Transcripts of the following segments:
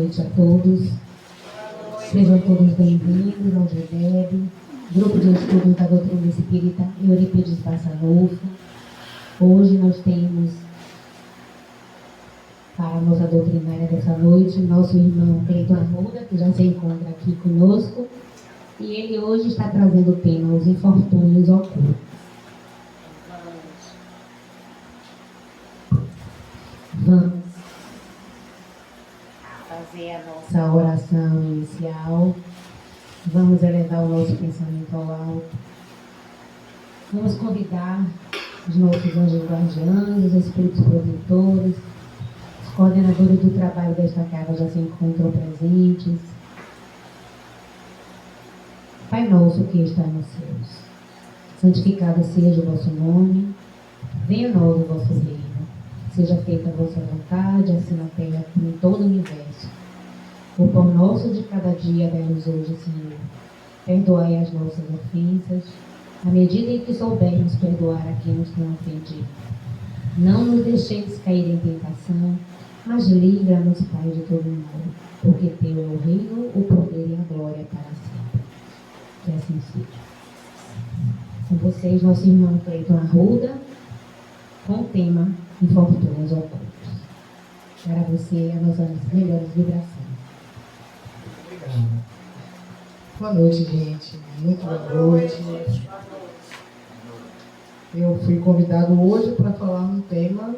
noite a todos. Sejam todos bem-vindos ao GEDEB, Grupo de Estudos da Doutrina Espírita Eurípides Barçanufo. Hoje nós temos, para a nossa doutrinária dessa noite, nosso irmão Cleiton Arruda, que já se encontra aqui conosco, e ele hoje está trazendo o tema Os Infortúnios Ocultos. Vamos fazer a nossa oração inicial. Vamos elevar o nosso pensamento ao alto. Vamos convidar os nossos anjos guardiães, os espíritos protetores, os coordenadores do trabalho desta casa já se encontram presentes. Pai nosso que está nos céus, santificado seja o vosso nome, venha a nós o vosso reino. Seja feita a vossa vontade, assim na terra como em todo o universo. O pão nosso de cada dia dai-nos hoje, Senhor. Perdoai as nossas ofensas, à medida em que soubermos perdoar a quem nos tem ofendido. Não nos deixeis cair em tentação, mas livra-nos, Pai, de todo mal, porque teu é o reino, o poder e a glória para sempre. Que assim seja. Com vocês, nosso irmão Cleiton Arruda, com o tema Infortúnios Ocultos. Para você, as nossas melhores vibrações. Obrigado. Boa noite, gente. Muito boa noite. Eu fui convidado hoje para falar um tema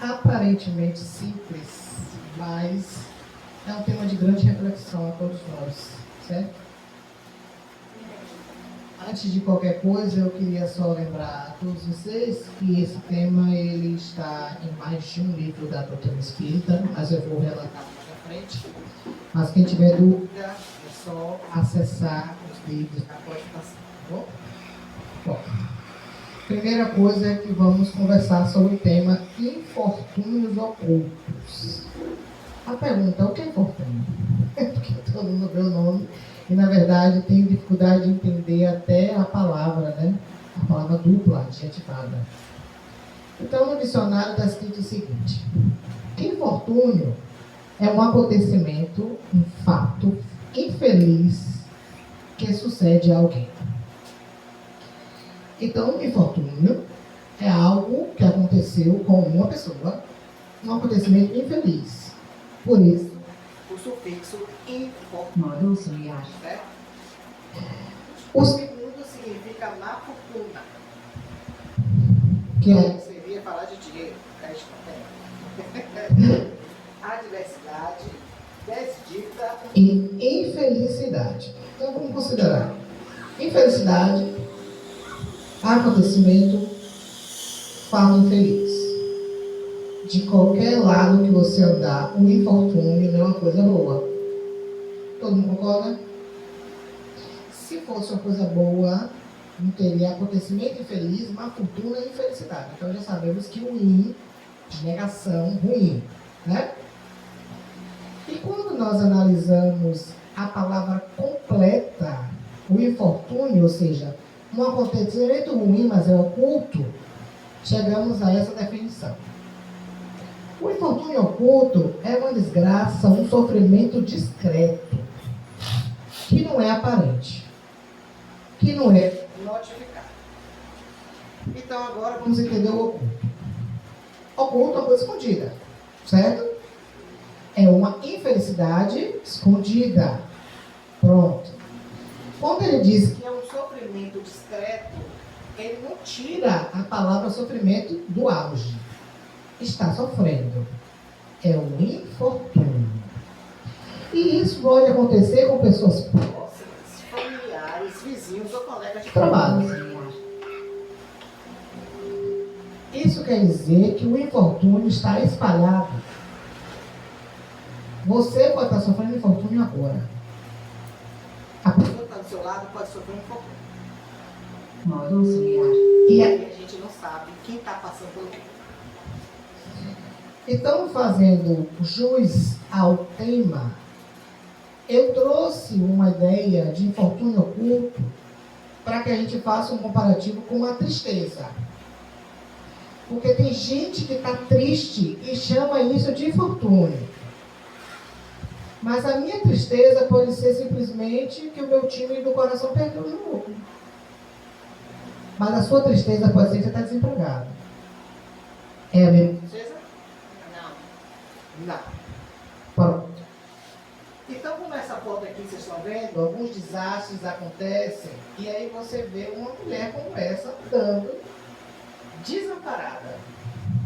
aparentemente simples, mas é um tema de grande reflexão a todos nós, certo? Antes de qualquer coisa, eu queria só lembrar a todos vocês que esse tema ele está em mais de um livro da Doutrina Espírita, mas eu vou relatar mais à frente. Mas quem tiver dúvida, é só acessar os livros da pós-passagem, tá bom? Bom, primeira coisa é que vamos conversar sobre o tema Infortúnios Ocultos. A pergunta, o que é infortúnio? Porque todo mundo vê o nome e, na verdade, tem dificuldade de entender até a palavra, né? A palavra dupla, adjetivada. Então, no dicionário está escrito o seguinte: infortúnio é um acontecimento, um fato infeliz que sucede a alguém. Então, infortúnio é algo que aconteceu com uma pessoa, um acontecimento infeliz. Por isso, o sufixo infortúnio. Certo? O segundo significa má fortuna. Que é? Seria falar de dinheiro. Adversidade, desdita e infelicidade. Então vamos considerar. Infelicidade, acontecimento, fato infeliz. De qualquer lado que você andar, o infortúnio não é uma coisa boa. Todo mundo concorda? Se fosse uma coisa boa, não teria acontecimento infeliz, má fortuna e infelicidade. Então já sabemos que ruim, negação, ruim, né? E quando nós analisamos a palavra completa, o infortúnio, ou seja, um acontecimento ruim, mas é oculto, chegamos a essa definição. O infortúnio oculto é uma desgraça, um sofrimento discreto, que não é aparente, que não é notificado. Então agora vamos entender o oculto. Oculto é uma coisa escondida, certo? É uma infelicidade escondida. Pronto. Quando ele diz que é um sofrimento discreto, ele não tira a palavra sofrimento do auge. Está sofrendo. É um infortúnio. E isso pode acontecer com pessoas próximas, familiares, vizinhos ou colegas de trabalho. Isso quer dizer que o infortúnio está espalhado. Você pode estar sofrendo infortúnio agora. A pessoa que está do seu lado pode sofrer infortúnio. E aí a gente não sabe quem está passando pelo quê. Então, fazendo jus ao tema, eu trouxe uma ideia de infortúnio oculto para que a gente faça um comparativo com a tristeza. Porque tem gente que está triste e chama isso de infortúnio. Mas a minha tristeza pode ser simplesmente que o meu time do coração perdeu o jogo. Mas a sua tristeza pode ser que você está desempregado. É a mesma tristeza? Não. Pronto. Então, como essa foto aqui vocês estão vendo, alguns desastres acontecem e aí você vê uma mulher como essa andando desamparada.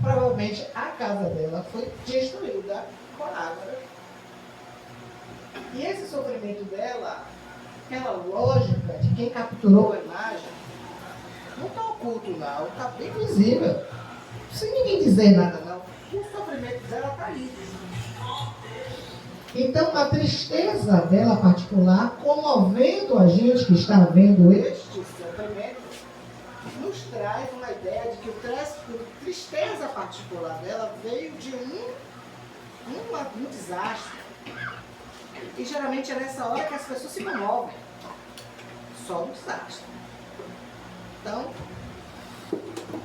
Provavelmente a casa dela foi destruída com água. E esse sofrimento dela, aquela lógica de quem capturou a imagem, não está oculto não, está bem visível. Sem ninguém dizer nada não. O sofrimento dela está aí. Então a tristeza dela particular, comovendo a gente que está vendo este sofrimento, nos traz uma ideia de que a tristeza particular dela veio de um desastre. E geralmente é nessa hora que as pessoas se comovem. Só um desastre. Então,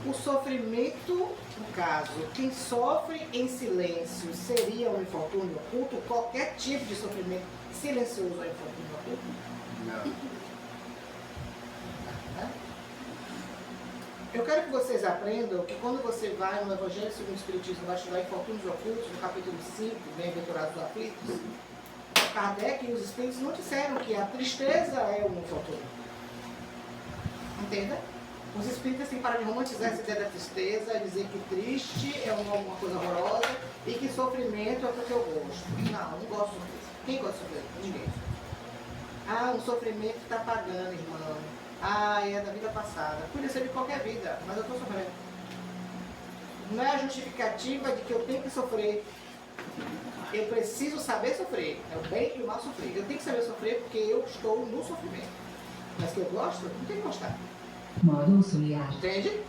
o sofrimento, no caso, quem sofre em silêncio seria um infortúnio oculto? Qualquer tipo de sofrimento silencioso é infortúnio oculto? Não. Eu quero que vocês aprendam que quando você vai no Evangelho segundo o Espiritismo, vai estudar infortúnios ocultos, no capítulo 5, Bem-aventurados os aflitos, Kardec e os Espíritos não disseram que a tristeza é um infortúnio. Entenda? Os Espíritos têm para de romantizar essa ideia da tristeza, dizer que triste é uma coisa horrorosa e que sofrimento é porque eu gosto. Não gosto de sofrer. Quem gosta de sofrer? Ninguém. Ah, um sofrimento está pagando, irmão. Ah, é da vida passada. Podia ser de qualquer vida, mas eu estou sofrendo. Não é a justificativa de que eu tenho que sofrer. Eu preciso saber sofrer. É o bem e o mal sofrer. Eu tenho que saber sofrer porque eu estou no sofrimento. Mas que eu gosto, não tenho que gostar. Modo auxiliar. Entende?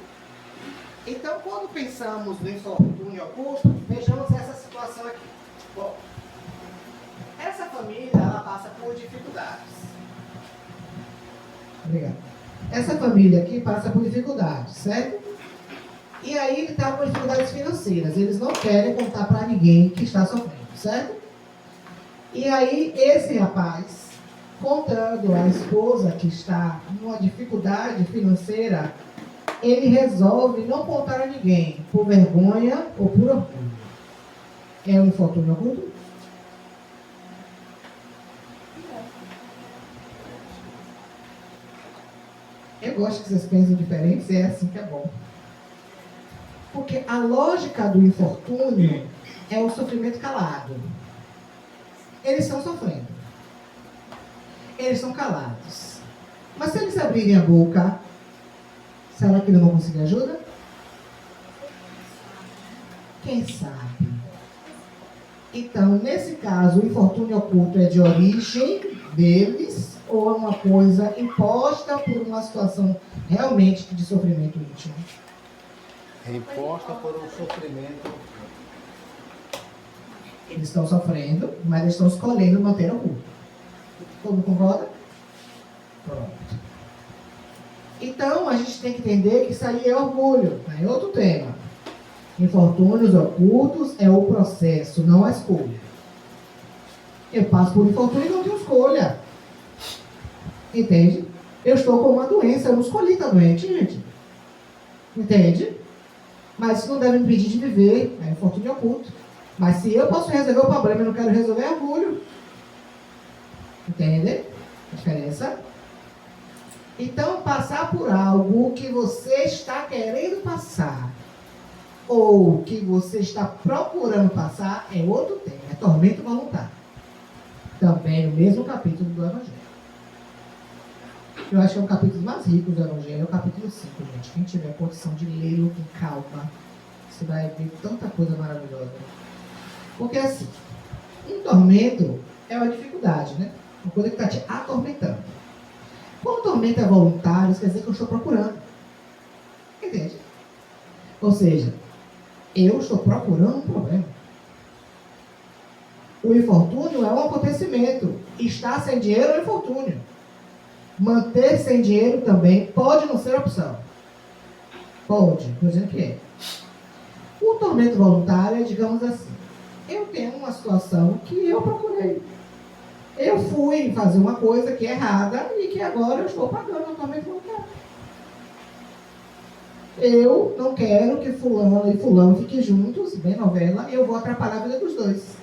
Então, quando pensamos no infortúnio oculto, vejamos essa situação aqui. Bom, essa família, ela passa por dificuldades. Obrigado. Essa família aqui passa por dificuldades, certo? E aí ele está com dificuldades financeiras. Eles não querem contar para ninguém que está sofrendo, certo? E aí esse rapaz, contando à esposa que está numa dificuldade financeira, ele resolve não contar a ninguém, por vergonha ou por orgulho. É um infortúnio oculto? Eu gosto que vocês pensem diferentes, é assim que é bom. Porque a lógica do infortúnio é o sofrimento calado. Eles estão sofrendo. Eles estão calados. Mas se eles abrirem a boca, será que não vão conseguir ajuda? Quem sabe? Então, nesse caso, o infortúnio oculto é de origem deles ou é uma coisa imposta por uma situação realmente de sofrimento íntimo? É imposta por um sofrimento. Eles estão sofrendo, mas eles estão escolhendo manter oculto. Todo mundo concorda? Pronto. Então, a gente tem que entender que isso aí é orgulho, é outro tema. Infortúnios ocultos é o processo, não a escolha. Eu passo por infortúnio e não tenho escolha. Entende? Eu estou com uma doença, eu não escolhi estar doente, gente. Entende? Mas isso não deve me impedir de viver, é infortúnio oculto. Mas se eu posso resolver o problema e não quero resolver, é orgulho. Entende a diferença? Então, passar por algo que você está querendo passar ou que você está procurando passar é outro tema, é tormento voluntário. Também no mesmo capítulo do Evangelho. Eu acho que é um capítulo mais rico do Evangelho, é o capítulo 5, gente. Quem tiver condição de lê-lo com calma, você vai ver tanta coisa maravilhosa. Porque assim, um tormento é uma dificuldade, né? Uma coisa que está te atormentando. Quando o tormento é voluntário, isso quer dizer que eu estou procurando. Entende? Ou seja, eu estou procurando um problema. O infortúnio é um acontecimento. Estar sem dinheiro é um infortúnio. Manter sem dinheiro também pode não ser opção. Pode, estou dizendo que é. O tormento voluntário é, digamos assim, eu tenho uma situação que eu procurei. Eu fui fazer uma coisa que é errada e que agora eu estou pagando a tormento voluntário. Eu não quero que fulano e fulano fiquem juntos, bem novela, e eu vou atrapalhar a vida dos dois.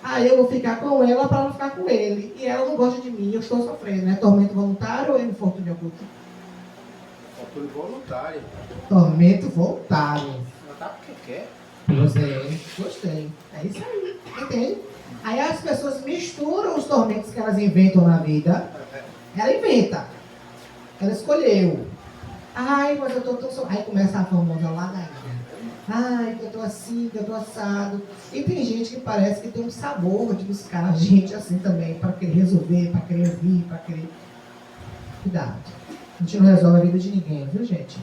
Aí eu vou ficar com ela para não ficar com ele. E ela não gosta de mim, eu estou sofrendo. É tormento voluntário ou é infortúnio oculto? Infortúnio voluntário. Tormento voluntário. Não tá porque quer. Pois é, gostei. É isso aí, entende? Aí as pessoas misturam os tormentos que elas inventam na vida. Ela inventa. Ela escolheu. Ai, mas eu tô tão... Aí começa a famosa ladainha. Ai, que eu tô assim, que eu tô assado. E tem gente que parece que tem um sabor de buscar gente assim também, para querer resolver, para querer vir, para querer... Cuidado. A gente não resolve a vida de ninguém, viu, gente?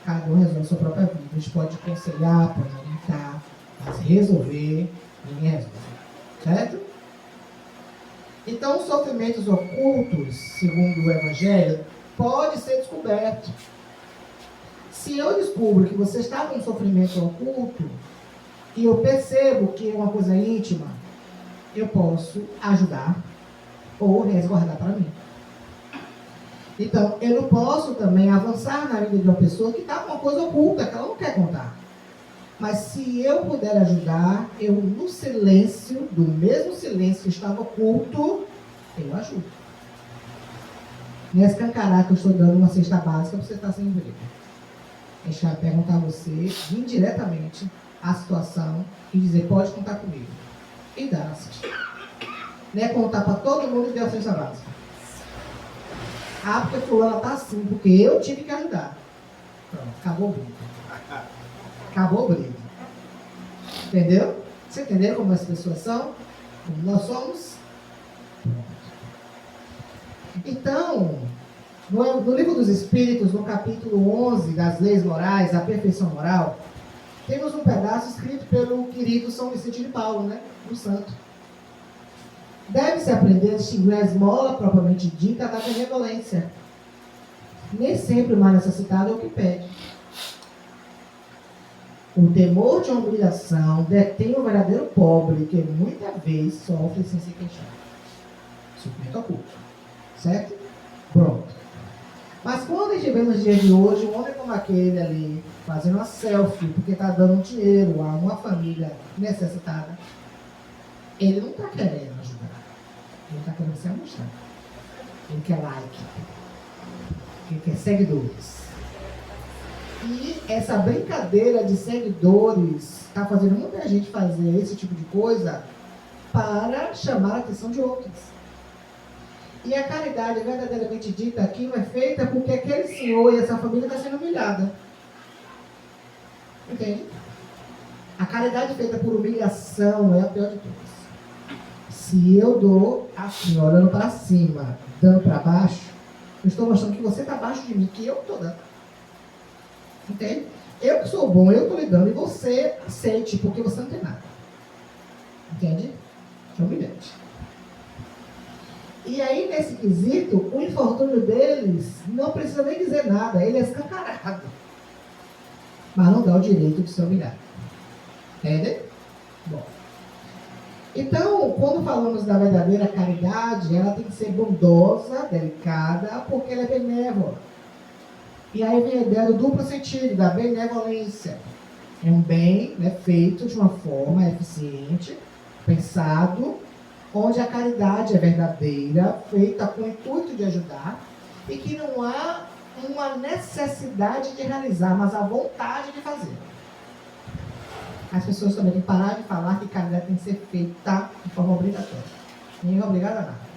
Cada um resolve a sua própria vida. A gente pode aconselhar, pode orientar, mas resolver, ninguém resolve. Certo? Então, os sofrimentos ocultos, segundo o Evangelho, pode ser descoberto. Se eu descubro que você está com um sofrimento oculto, e eu percebo que é uma coisa íntima, eu posso ajudar ou resguardar para mim. Então, eu não posso também avançar na vida de uma pessoa que está com uma coisa oculta, que ela não quer contar. Mas se eu puder ajudar, eu no silêncio, do mesmo silêncio que estava oculto, eu ajudo. Não é escancarar que eu estou dando uma cesta básica para você estar sem emprego. A gente vai perguntar a você, indiretamente, a situação e dizer, pode contar comigo. E dar a cesta. Não é contar para todo mundo e dar a cesta básica. Ah, porque fulana está assim, porque eu tive que ajudar. Pronto, acabou o briga. Acabou o briga. Entendeu? Você entendeu como as pessoas são? Como nós somos? Então, no Livro dos Espíritos, no capítulo 11 das Leis Morais, a Perfeição Moral, temos um pedaço escrito pelo querido São Vicente de Paulo, né? O santo. Deve-se aprender a distinguir a esmola propriamente dita da benevolência. Nem sempre o mais necessitado é o que pede. O temor de uma humilhação detém o verdadeiro pobre, que muitas vezes sofre sem se queixar. Sofrimento oculto. Certo? Pronto. Mas quando a gente vê nos dias de hoje, um homem como aquele ali, fazendo uma selfie, porque está dando dinheiro a uma família necessitada, ele não está querendo ajudar. Ele está querendo se amostrar. Ele quer like. Ele quer seguidores. E essa brincadeira de seguidores está fazendo muita gente fazer esse tipo de coisa para chamar a atenção de outros. E a caridade verdadeiramente dita aqui não é feita porque aquele senhor e essa família está sendo humilhada. Entende? A caridade feita por humilhação é a pior de todas. Se eu dou assim, olhando para cima, dando para baixo, eu estou mostrando que você está abaixo de mim, que eu estou dando. Entende? Eu que sou bom, eu estou lhe dando, e você sente, porque você não tem nada. Entende? É humilhante. E aí, nesse quesito, o infortúnio deles não precisa nem dizer nada, ele é escancarado. Mas não dá o direito de ser humilhado. Entende? Bom. Então, quando falamos da verdadeira caridade, ela tem que ser bondosa, delicada, porque ela é benévola. E aí vem a ideia do duplo sentido, da benevolência. É um bem, né, feito de uma forma eficiente, pensado, onde a caridade é verdadeira, feita com o intuito de ajudar, e que não há uma necessidade de realizar, mas a vontade de fazer. As pessoas também têm que parar de falar que caridade tem que ser feita de forma obrigatória. Ninguém é obrigado a nada.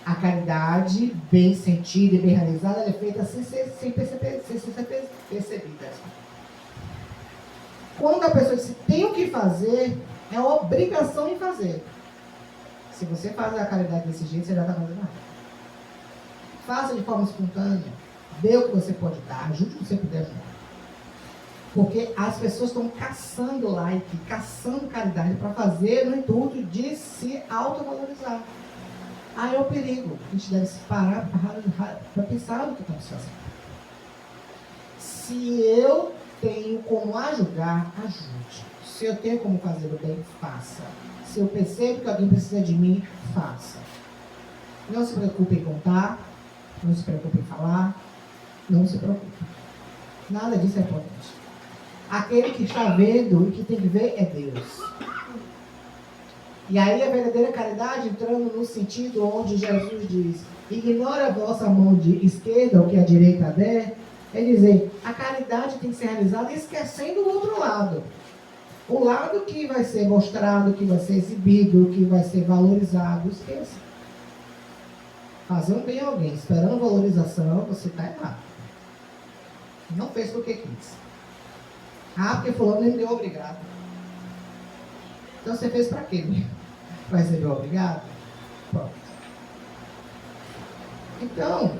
A caridade bem sentida e bem realizada é feita sem ser percebida. Quando a pessoa diz tem o que fazer, é uma obrigação em fazer. Se você faz a caridade desse jeito, você já está fazendo nada. Faça de forma espontânea. Dê o que você pode dar, ajude o que você puder ajudar. Porque as pessoas estão caçando like, caçando caridade para fazer no intuito de se autovalorizar. Aí é o perigo. A gente deve se parar para pensar no que estamos fazendo. Se eu tenho como ajudar, ajude. Se eu tenho como fazer o bem, faça. Se eu percebo que alguém precisa de mim, faça. Não se preocupe em contar, não se preocupe em falar, não se preocupe. Nada disso é importante. Aquele que está vendo e que tem que ver é Deus. E aí a verdadeira caridade entrando no sentido onde Jesus diz: ignora a vossa mão de esquerda o que a direita der, é dizer, a caridade tem que ser realizada esquecendo o outro lado. O lado que vai ser mostrado, que vai ser exibido, que vai ser valorizado, esqueça. Fazer um bem a alguém esperando valorização, você está errado. Não fez porque quis. Ah, porque fulano nem me deu obrigado. Então você fez para quê? Vai receber obrigado? Pronto. Então,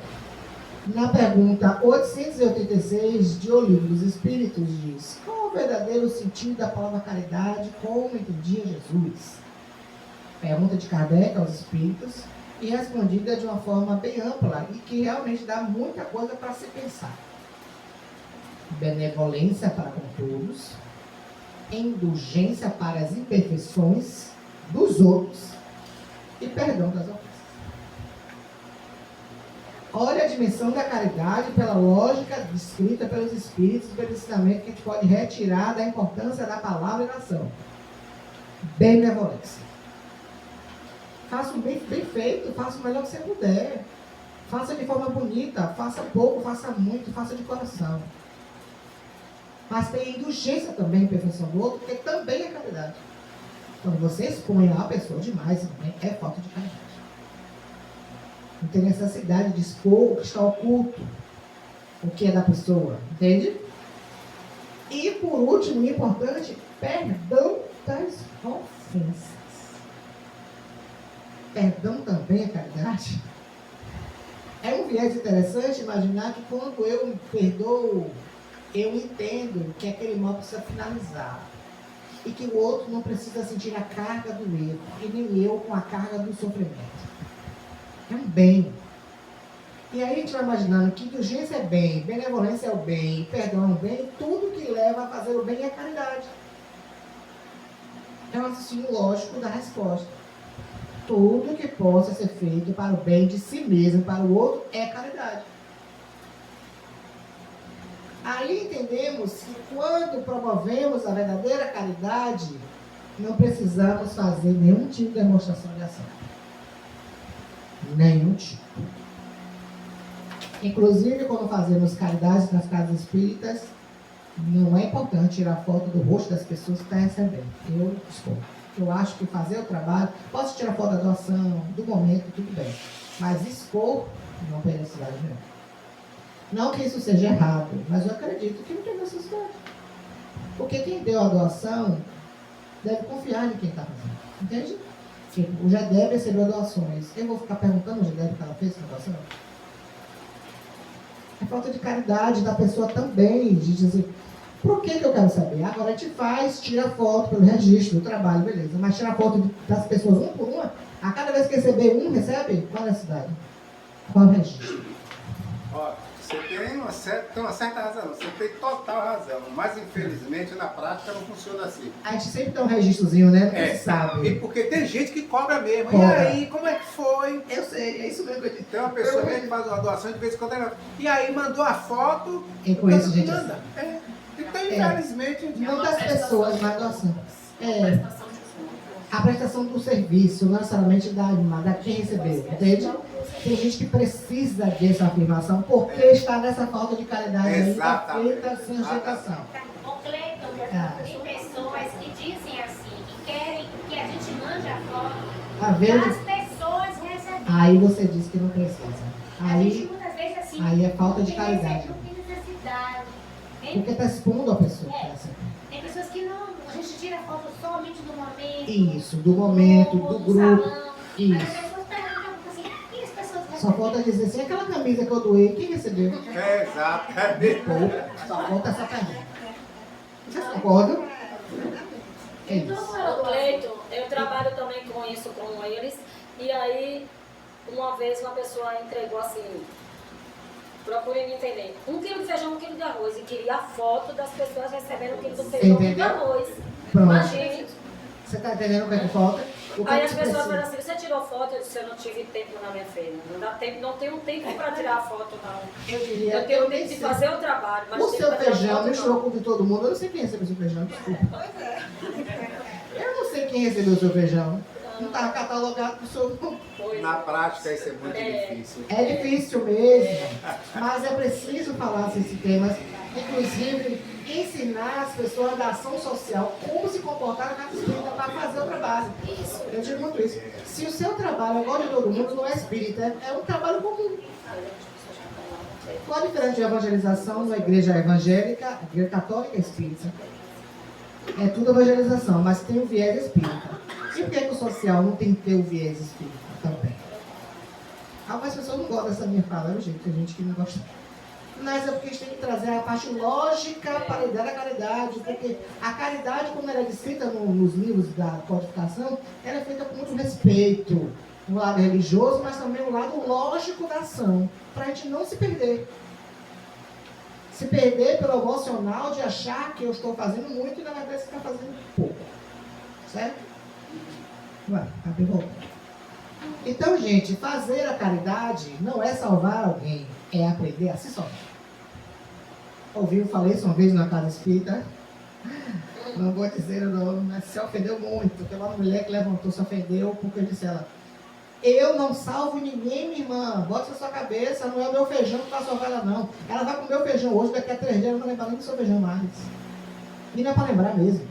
na pergunta 886 de O Livro dos Espíritos diz: qual o verdadeiro sentido da palavra caridade como entendia Jesus? Pergunta de Kardec aos Espíritos e respondida de uma forma bem ampla e que realmente dá muita coisa para se pensar. Benevolência para com todos, indulgência para as imperfeições dos outros e perdão das ofensas. Olha a dimensão da caridade pela lógica descrita pelos Espíritos, pelo ensinamento que a gente pode retirar da importância da palavra e da ação. Benevolência. Faça o bem feito, faça o melhor que você puder. Faça de forma bonita, faça pouco, faça muito, faça de coração. Mas tem indulgência também em perfeição do outro, porque também é caridade. Quando você expõe a pessoa demais, também é falta de caridade. Não tem necessidade de expor o que está oculto, o que é da pessoa, entende? E por último, e importante, perdão das ofensas. Perdão também é caridade? É um viés interessante imaginar que quando eu me perdoo, eu entendo que aquele mal precisa finalizar. E que o outro não precisa sentir a carga do erro, e nem eu com a carga do sofrimento. É um bem. E aí a gente vai imaginando que indulgência é bem, benevolência é o bem, perdão é o bem, tudo que leva a fazer o bem é caridade. É um raciocínio lógico da resposta. Tudo que possa ser feito para o bem de si mesmo, para o outro, é caridade. Aí entendemos que quando promovemos a verdadeira caridade, não precisamos fazer nenhum tipo de demonstração de ação. Nenhum tipo. Inclusive, quando fazemos caridade nas casas espíritas, não é importante tirar foto do rosto das pessoas que estão recebendo. Eu estou. Eu acho que fazer o trabalho, posso tirar foto da doação, do momento, tudo bem. Mas expor, não tem necessidade nenhuma. Não que isso seja errado, mas eu acredito que não tem necessidade. Porque quem deu a doação deve confiar em quem está fazendo. Entende? Tipo, o GEDEB recebeu doações. Eu vou ficar perguntando o GEDEB que ela fez com a doação? É falta de caridade da pessoa também, de dizer, por que eu quero saber? Agora a gente faz, tira foto pelo registro do trabalho, beleza. Mas tira foto das pessoas uma por uma, a cada vez que receber um, recebe? Qual é a cidade? Qual é o registro? Ó, você tem uma certa razão, você tem total razão, mas infelizmente na prática não funciona assim. A gente sempre dá um registrozinho, né? Porque se sabe. E porque tem gente que cobra mesmo. Cobra. E aí, como é que foi? Eu sei, é isso mesmo que eu disse. Tem uma pessoa que faz uma doação de vez em quando. E aí mandou a foto. Quem conhece gente manda. assim? Então, infelizmente. Não das pessoas, mas doação. A prestação do serviço, não necessariamente da quem recebeu, entende? Tem gente que precisa dessa afirmação porque está nessa falta de caridade ainda feita sem aceitação. O Cleiton, tem pessoas que dizem assim, que querem que a gente mande a foto Tá vendo? das pessoas receberem. Aí você diz que não precisa. A gente Aí, muitas vezes assim, aí é falta de caridade. não tem necessidade. Porque está expondo a pessoa. Tem pessoas que não, a gente tira foto somente do momento. Isso, do momento, do grupo. Salão, Isso. Mas as pessoas perguntam assim, e as pessoas Só falta dizer assim, aquela camisa que eu doei, quem recebeu? Exato. Só falta essa pergunta. Vocês concordam? É isso. No Cleiton, eu trabalho também com isso com eles, e aí uma vez uma pessoa entregou assim, procurem me entender, 1 quilo de feijão, 1 quilo de arroz, e queria a foto das pessoas recebendo 1 quilo de feijão, 1 quilo de arroz. Pronto. Imagine. Você está entendendo o que é que falta? O que Aí é as que pessoas precisa? falam assim, você tirou foto? Eu disse, eu não tive tempo na minha feira. Não dá tempo, não tenho tempo para tirar foto, não. Eu diria, Eu tenho nem tempo de sei. fazer o trabalho, mas O tempo seu pra tirar feijão foto, misturou não. com o de todo mundo. Eu não sei quem recebeu o seu feijão, desculpa. Eu não sei quem recebeu o seu feijão. Não estava catalogado para o seu. Pois Na é. prática isso é muito É. difícil. É difícil mesmo, mas é preciso falar sobre esses temas. Inclusive, ensinar as pessoas da ação social como se comportar na casa espírita para fazer o trabalho. Eu digo muito isso. Se o seu trabalho, igual de todo mundo, não é espírita, é um trabalho comum. Qual a diferença de evangelização na igreja evangélica, a igreja católica e espírita? É tudo evangelização, mas tem o viés espírita. E por que o social não tem que ter o viés espírita também? Algumas pessoas não gostam dessa minha fala, viu, gente? Tem gente que não gosta. Mas é porque a gente tem que trazer a parte lógica para a ideia da caridade, porque a caridade, como ela é descrita nos livros da codificação, ela é feita com muito respeito, um lado religioso, mas também um lado lógico da ação, para a gente não se perder. Se perder pelo emocional de achar que eu estou fazendo muito e na verdade você está fazendo pouco. Certo? Vai, abre volta. Então, gente, fazer a caridade não é salvar alguém, é aprender a se salvar. Falei isso uma vez na casa espírita. Não vou dizer o nome, mas se ofendeu muito. Porque uma mulher que levantou se ofendeu porque eu disse a ela: eu não salvo ninguém, minha irmã. Bota na sua cabeça, não é o meu feijão que vai salvar ela, não. Ela vai comer o feijão hoje, daqui a 3 dias ela não vai lembrar nem do seu feijão mais. E não é para lembrar mesmo.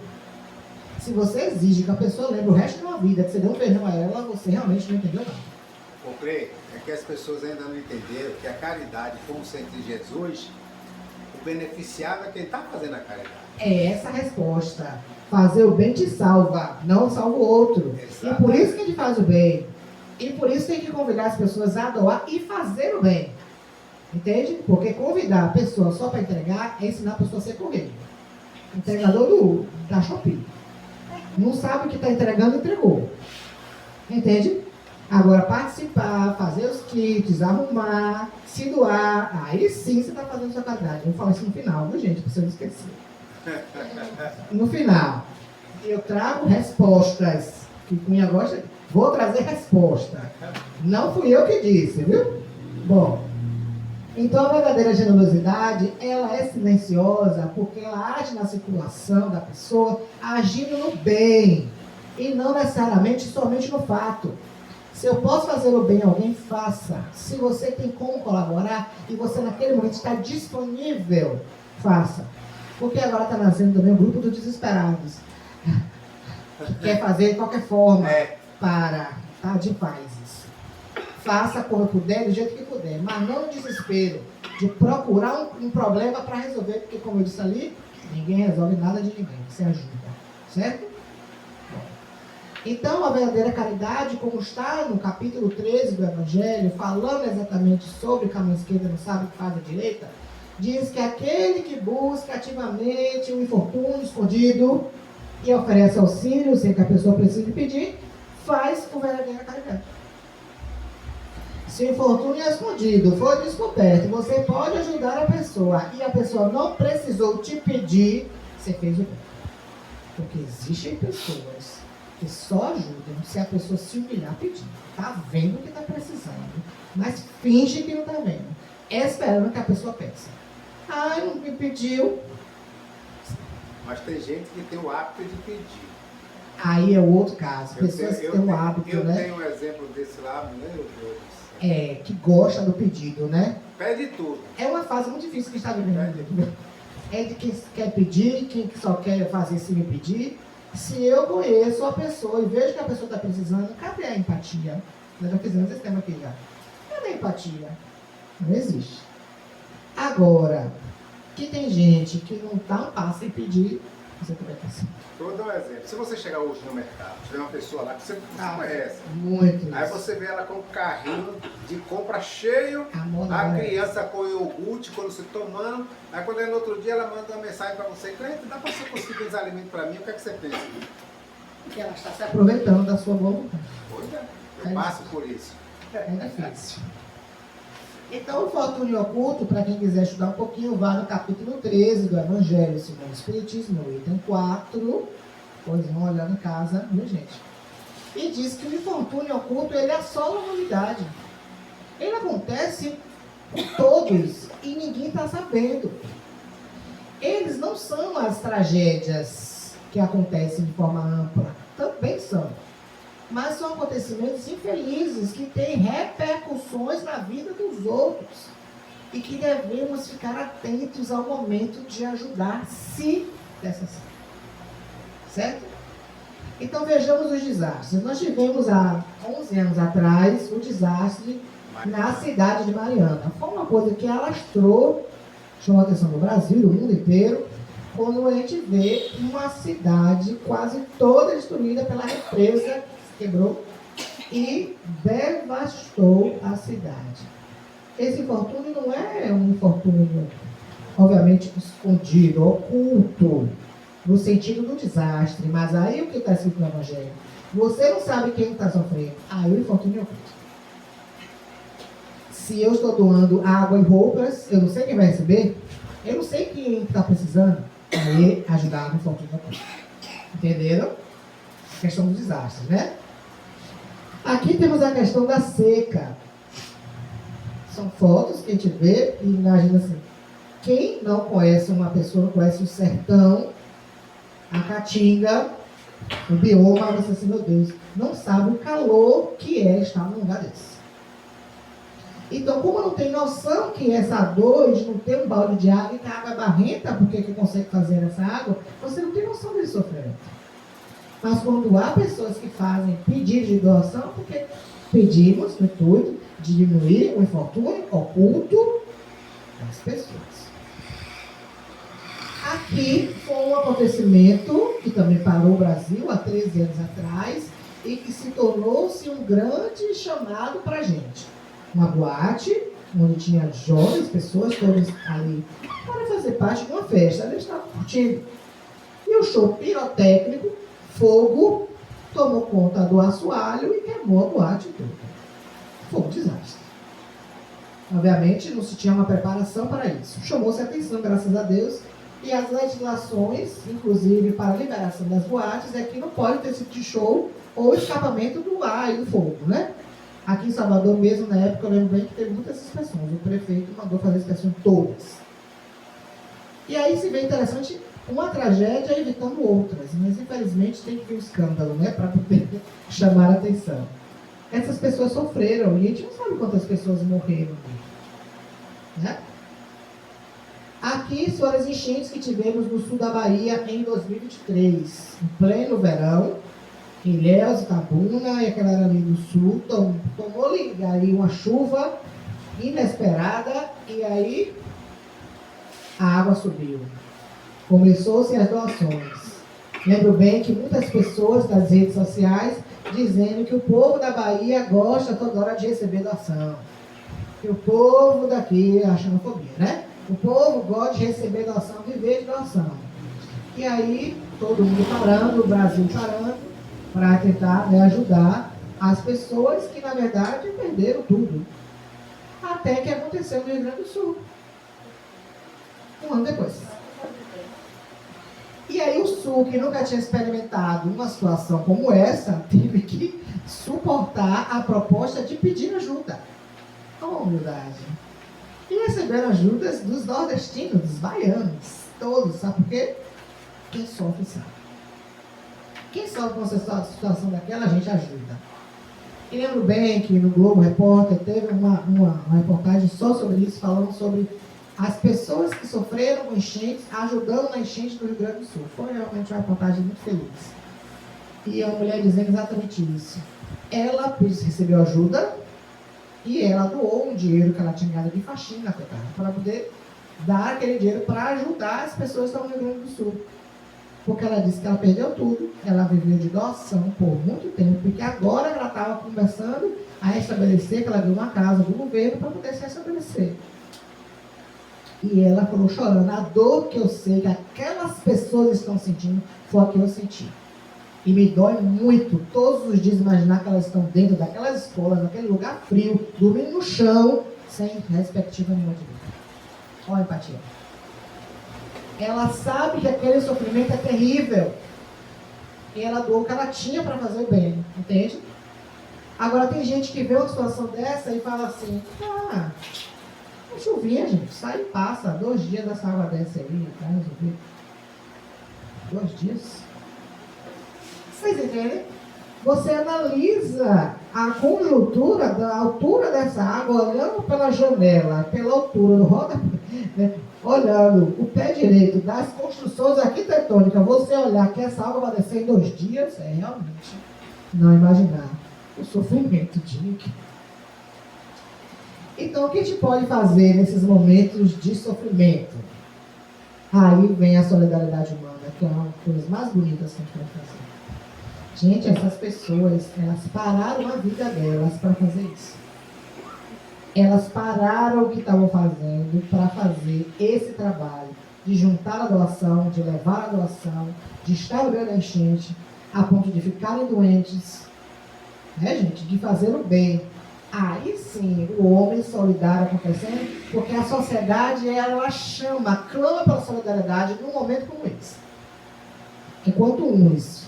Se você exige que a pessoa lembre o resto de uma vida que você deu um feijão a ela, você realmente não entendeu nada. Comprei? É que as pessoas ainda não entenderam que a caridade, como sente Jesus, o beneficiado é quem está fazendo a caridade. É essa a resposta. Fazer o bem te salva, não salva o outro. Exato. E por isso que a gente faz o bem. E por isso tem que convidar as pessoas a doar e fazer o bem. Entende? Porque convidar a pessoa só para entregar é ensinar a pessoa a ser correio. Entregador da Shopee. Não sabe o que está entregando, entregou. Entende? Agora, participar, fazer os kits, arrumar, se doar, aí sim você está fazendo sua caridade. Eu vou falar isso no final, viu, gente? Para você não esquecer. No final, eu trago respostas. Que Cunha gosta, vou trazer resposta. Não fui eu que disse, viu? Bom, então a verdadeira generosidade, ela é silenciosa porque ela age na circulação da pessoa, agindo no bem, e não necessariamente somente no fato. Se eu posso fazer o bem a alguém, faça. Se você tem como colaborar e você naquele momento está disponível, faça. Porque agora está nascendo também o grupo dos desesperados. Que quer fazer de qualquer forma para, tá? De paz isso. Faça como puder, do jeito que puder, mas não no desespero de procurar um problema para resolver, porque como eu disse ali, ninguém resolve nada de ninguém, você ajuda, certo? Bom. Então a verdadeira caridade, como está no capítulo 13 do Evangelho, falando exatamente sobre o caminho esquerdo não sabe o que faz a direita, diz que aquele que busca ativamente o infortúnio escondido e oferece auxílio sem que a pessoa precise pedir, faz o verdadeira caridade. Se o infortúnio é escondido, for descoberto, você pode ajudar a pessoa e a pessoa não precisou te pedir, você fez o bem. Porque existem pessoas que só ajudam se a pessoa se humilhar pedindo. Está vendo o que está precisando, mas finge que não está vendo, esperando que a pessoa peça. Ah, não me pediu. Mas tem gente que tem o hábito de pedir. Aí é o outro caso. Pessoas que têm o hábito, né? Eu tenho um exemplo desse lá, meu Deus. Que gosta do pedido, né? Pede tudo. É uma fase muito difícil que está vivendo. É de quem quer pedir, quem só quer fazer se me pedir. Se eu conheço a pessoa e vejo que a pessoa está precisando, cadê a empatia? Nós já fizemos esse tema aqui já. Cadê a empatia? Não existe. Agora, que tem gente que não dá um passo sem pedir, você também está assim. Vou dar um exemplo. Se você chegar hoje no mercado, tiver uma pessoa lá que você conhece, Muito aí isso. você vê ela com um carrinho de compra cheio, moda a agora é criança com iogurte, quando você tomando, aí quando é no outro dia ela manda uma mensagem para você: cliente, dá para você conseguir os alimentos para mim? O que é que você pensa? Que ela está se aproveitando da sua boa vontade. Pois é, eu passo por isso. É difícil. Então, o infortúnio oculto, para quem quiser estudar um pouquinho, vai no capítulo 13 do Evangelho segundo o Espiritismo, no item 4, Pois vão olhando em casa, viu, gente? E diz que o infortúnio oculto, ele assola a humanidade. Ele acontece com todos e ninguém está sabendo. Eles não são as tragédias que acontecem de forma ampla. Também são. Mas são acontecimentos infelizes que têm repercussões na vida dos outros. E que devemos ficar atentos ao momento de ajudar, se necessário. Certo? Então vejamos os desastres. Nós tivemos há 11 anos atrás o desastre na cidade de Mariana. Foi uma coisa que alastrou, chamou a atenção do Brasil, do mundo inteiro, quando a gente vê uma cidade quase toda destruída pela represa que quebrou e devastou a cidade. Esse infortúnio não é um infortúnio, obviamente, escondido, oculto, no sentido do desastre, mas aí o que está escrito no Evangelho? Você não sabe quem está sofrendo. Aí o infortúnio é oculto. Se eu estou doando água e roupas, eu não sei quem vai receber, eu não sei quem está precisando, aí ajudar no infortúnio oculto. Entenderam? A questão dos desastres, né? Aqui temos a questão da seca. São fotos que a gente vê e imagina assim, quem não conhece uma pessoa, não conhece o sertão, a caatinga, o bioma, você assim, meu Deus, não sabe o calor que é estar num lugar desse. Então, como não tem noção que essa dor de não ter um balde de água e que a água é barrenta, porque que consegue fazer essa água, você não tem noção desse sofrimento. Mas quando há pessoas que fazem pedido de doação, porque pedimos no intuito de diminuir o infortúnio oculto das pessoas. Aqui foi um acontecimento que também parou o Brasil há 13 anos atrás e que se tornou-se um grande chamado para a gente. Uma boate, onde tinha jovens, pessoas todas ali para fazer parte de uma festa. Eles estavam curtindo. E o show pirotécnico, fogo, tomou conta do assoalho e queimou a boate toda. Foi um desastre. Obviamente, não se tinha uma preparação para isso. Chamou-se a atenção, graças a Deus, e as legislações, inclusive para a liberação das boates, é que não pode ter esse tipo de show ou escapamento do ar e do fogo, né? Aqui em Salvador mesmo, na época, eu lembro bem que teve muitas inspeções. O prefeito mandou fazer inspeções todas. E aí se vê interessante uma tragédia evitando outras, mas infelizmente tem que ter um escândalo, né? Para poder chamar a atenção. Essas pessoas sofreram, e a gente não sabe quantas pessoas morreram, né? Aqui foram as enchentes que tivemos no sul da Bahia em 2023, em pleno verão, Ilhéus, Itabuna e aquela área ali do sul, tomou-lhe aí uma chuva inesperada e aí a água subiu. Começou-se as doações. Lembro bem que muitas pessoas das redes sociais dizendo que o povo da Bahia gosta toda hora de receber doação. Que o povo daqui, a xenofobia, né? O povo gosta de receber doação, viver de doação. E aí, todo mundo parando, o Brasil parando, para tentar, né, ajudar as pessoas que, na verdade, perderam tudo. Até que aconteceu no Rio Grande do Sul. Um ano depois. E aí o Sul, que nunca tinha experimentado uma situação como essa, teve que suportar a proposta de pedir ajuda. Com humildade. E receberam ajudas dos nordestinos, dos baianos, todos, sabe por quê? Quem sofre sabe. Quem sofre com essa situação daquela, a gente ajuda. E lembro bem que no Globo Repórter teve uma reportagem só sobre isso, falando sobre as pessoas que sofreram com enchentes, ajudando na enchente do Rio Grande do Sul. Foi realmente uma reportagem muito feliz. E a mulher dizendo exatamente isso. Ela recebeu ajuda e ela doou um dinheiro que ela tinha ganhado de faxina, para poder dar aquele dinheiro para ajudar as pessoas que estão no Rio Grande do Sul. Porque ela disse que ela perdeu tudo, ela viveu de doação por muito tempo, porque agora ela estava começando a estabelecer, que ela deu uma casa do governo para poder se estabelecer. E ela falou chorando, a dor que eu sei que aquelas pessoas estão sentindo foi a que eu senti. E me dói muito todos os dias imaginar que elas estão dentro daquelas escolas, naquele lugar frio, dormindo no chão, sem perspectiva nenhuma de vida. Olha a empatia. Ela sabe que aquele sofrimento é terrível. E ela doou o que ela tinha para fazer o bem, entende? Agora tem gente que vê uma situação dessa e fala assim, chuvinha, gente, sai e passa, 2 dias dessa água dessa aí, tá resolvido. 2 dias. Vocês entendem? Você analisa a conjuntura da altura dessa água, olhando pela janela, pela altura do rodapé, né? Olhando o pé direito das construções arquitetônicas, você olhar que essa água vai descer em 2 dias, é realmente não imaginar o sofrimento de ninguém. Então, o que a gente pode fazer nesses momentos de sofrimento? Aí vem a solidariedade humana, que é uma das coisas mais bonitas que a gente pode fazer. Gente, essas pessoas, elas pararam a vida delas para fazer isso. Elas pararam o que estavam fazendo para fazer esse trabalho de juntar a doação, de levar a doação, de estar olhando a enchente, a ponto de ficarem doentes, né, gente? De fazer o bem. Aí sim, o homem solidário acontecendo, porque a sociedade, ela clama pela solidariedade num momento como esse. Enquanto uns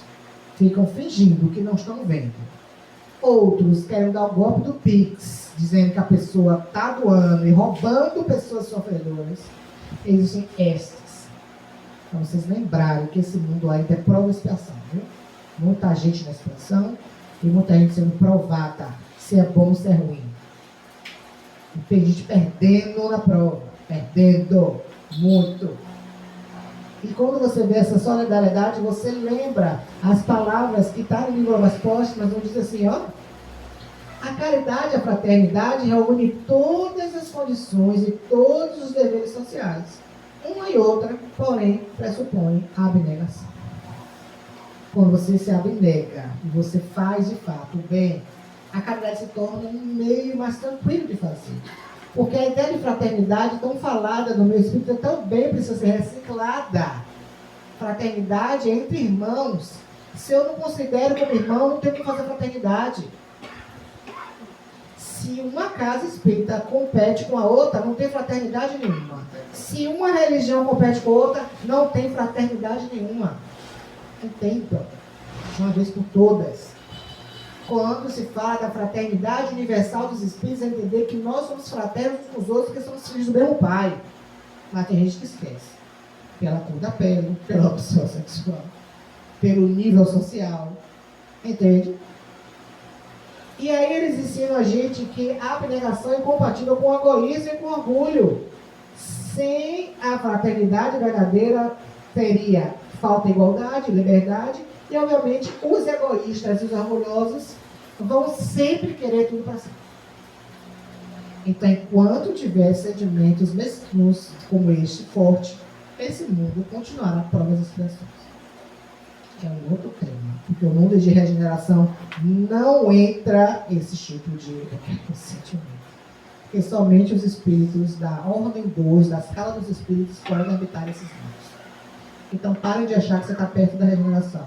ficam fingindo que não estão vendo, outros querem dar o golpe do Pix, dizendo que a pessoa está doando e roubando pessoas sofredoras, existem estas. Para vocês lembrarem que esse mundo ainda é prova e expiação, viu? Muita gente na expiação e muita gente sendo provada se é bom ou se é ruim. E tem gente perdendo na prova, perdendo muito. E quando você vê essa solidariedade, você lembra as palavras que estão em Línguas Póstumas, onde diz assim, ó, a caridade e a fraternidade reúne todas as condições e todos os deveres sociais. Uma e outra, porém, pressupõe a abnegação. Quando você se abnega e você faz de fato o bem, a caridade se torna um meio mais tranquilo de fazer. Porque a ideia de fraternidade tão falada no meu espírito também precisa ser reciclada. Fraternidade é entre irmãos. Se eu não considero como irmão, não tenho que fazer fraternidade. Se uma casa espírita compete com a outra, não tem fraternidade nenhuma. Se uma religião compete com a outra, não tem fraternidade nenhuma. Entendam, de uma vez por todas. Quando se fala da fraternidade universal dos espíritos, é entender que nós somos fraternos uns com os outros, porque somos filhos do mesmo pai. Mas tem gente que esquece. Pela cor da pele, pela opção sexual, pelo nível social. Entende? E aí eles ensinam a gente que a abnegação é incompatível com o egoísmo e com o orgulho. Sem a fraternidade verdadeira, teria falta de igualdade, liberdade, e obviamente os egoístas e os orgulhosos vão sempre querer tudo para si. Então, enquanto tiver sedimentos mesquinhos como este, forte, esse mundo continuará provas e expressões. É um outro tema, porque o mundo de regeneração não entra esse tipo de sentimento. Porque somente os espíritos da ordem 2, da escala dos espíritos, podem habitar esses mundos. Então, parem de achar que você está perto da regeneração.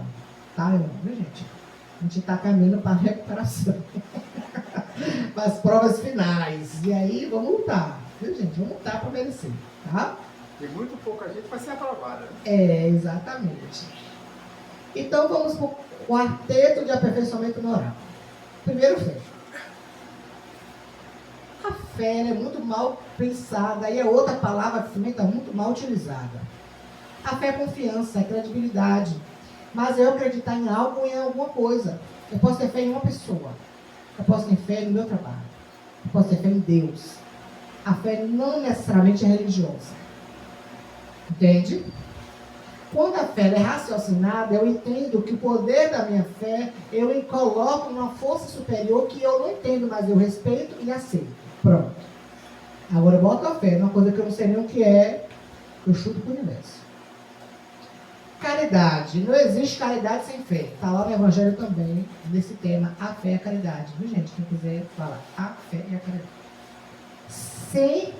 Tá, irmão? Viu, gente? A gente está caminhando para a recuperação. Para as provas finais. E aí, vamos lutar. Viu, gente? Vamos lutar para merecer. Tá? E muito pouca gente vai ser aprovada. É, exatamente. Então, vamos para o quarteto de aperfeiçoamento moral. Primeiro, fé. A fé é muito mal pensada. E é outra palavra que também está muito mal utilizada. A fé é confiança, é credibilidade. Mas eu acreditar em algo ou em alguma coisa. Eu posso ter fé em uma pessoa. Eu posso ter fé no meu trabalho. Eu posso ter fé em Deus. A fé não necessariamente é religiosa. Entende? Quando a fé é raciocinada, eu entendo que o poder da minha fé, eu coloco numa força superior que eu não entendo, mas eu respeito e aceito. Pronto. Agora eu boto a fé numa coisa que eu não sei nem o que é, eu chuto para o universo. Caridade. Não existe caridade sem fé. Está lá no Evangelho também, nesse tema, a fé e a caridade. Viu, gente? Quem quiser falar, a fé e a caridade. Sem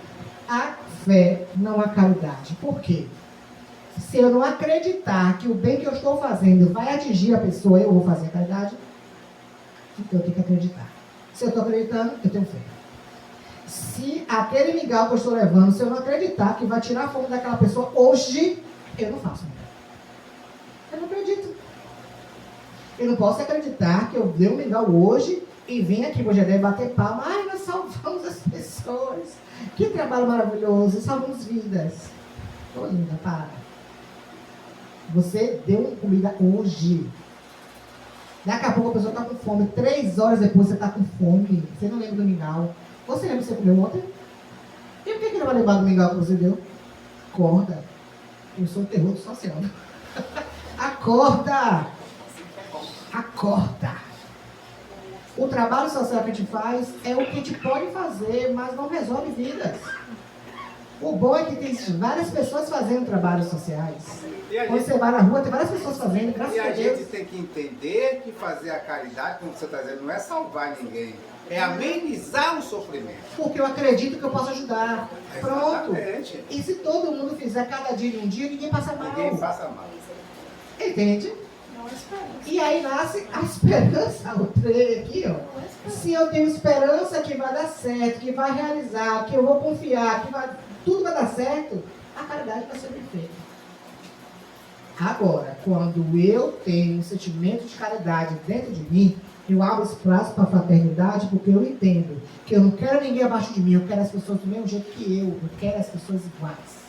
a fé não há caridade. Por quê? Se eu não acreditar que o bem que eu estou fazendo vai atingir a pessoa, eu vou fazer a caridade, então eu tenho que acreditar. Se eu estou acreditando, eu tenho fé. Se aquele mingau que eu estou levando, se eu não acreditar que vai tirar a fome daquela pessoa hoje, eu não faço. Eu não acredito. Eu não posso acreditar que eu dei um mingau hoje e vim aqui para o GD bater palma. Ai, nós salvamos as pessoas. Que trabalho maravilhoso, salvamos vidas. Ô, linda, para. Você deu comida hoje. Daqui a pouco a pessoa está com fome. 3 horas depois você está com fome. Você não lembra do mingau. Você lembra que você comeu ontem? E por que não vai lembrar do mingau que você deu? Acorda. Eu sou o terror do social. Acorda. Acorda. O trabalho social que a gente faz é o que a gente pode fazer, mas não resolve vidas. O bom é que tem várias pessoas fazendo trabalhos sociais. Quando você vai na rua, tem várias pessoas fazendo, graças a Deus. E a gente tem que entender que fazer a caridade, como você está dizendo, não é salvar ninguém. É amenizar o sofrimento. Porque eu acredito que eu posso ajudar. Pronto. Exatamente. E se todo mundo fizer cada dia de um dia, ninguém passa mal. Ninguém passa mal. Entende? E aí nasce a esperança, o trem aqui, ó. Se eu tenho esperança que vai dar certo, que vai realizar, que eu vou confiar, que tudo vai dar certo, a caridade vai ser bem feita. Agora, quando eu tenho um sentimento de caridade dentro de mim, eu abro espaço para a fraternidade, porque eu entendo que eu não quero ninguém abaixo de mim, eu quero as pessoas do mesmo jeito que eu quero as pessoas iguais.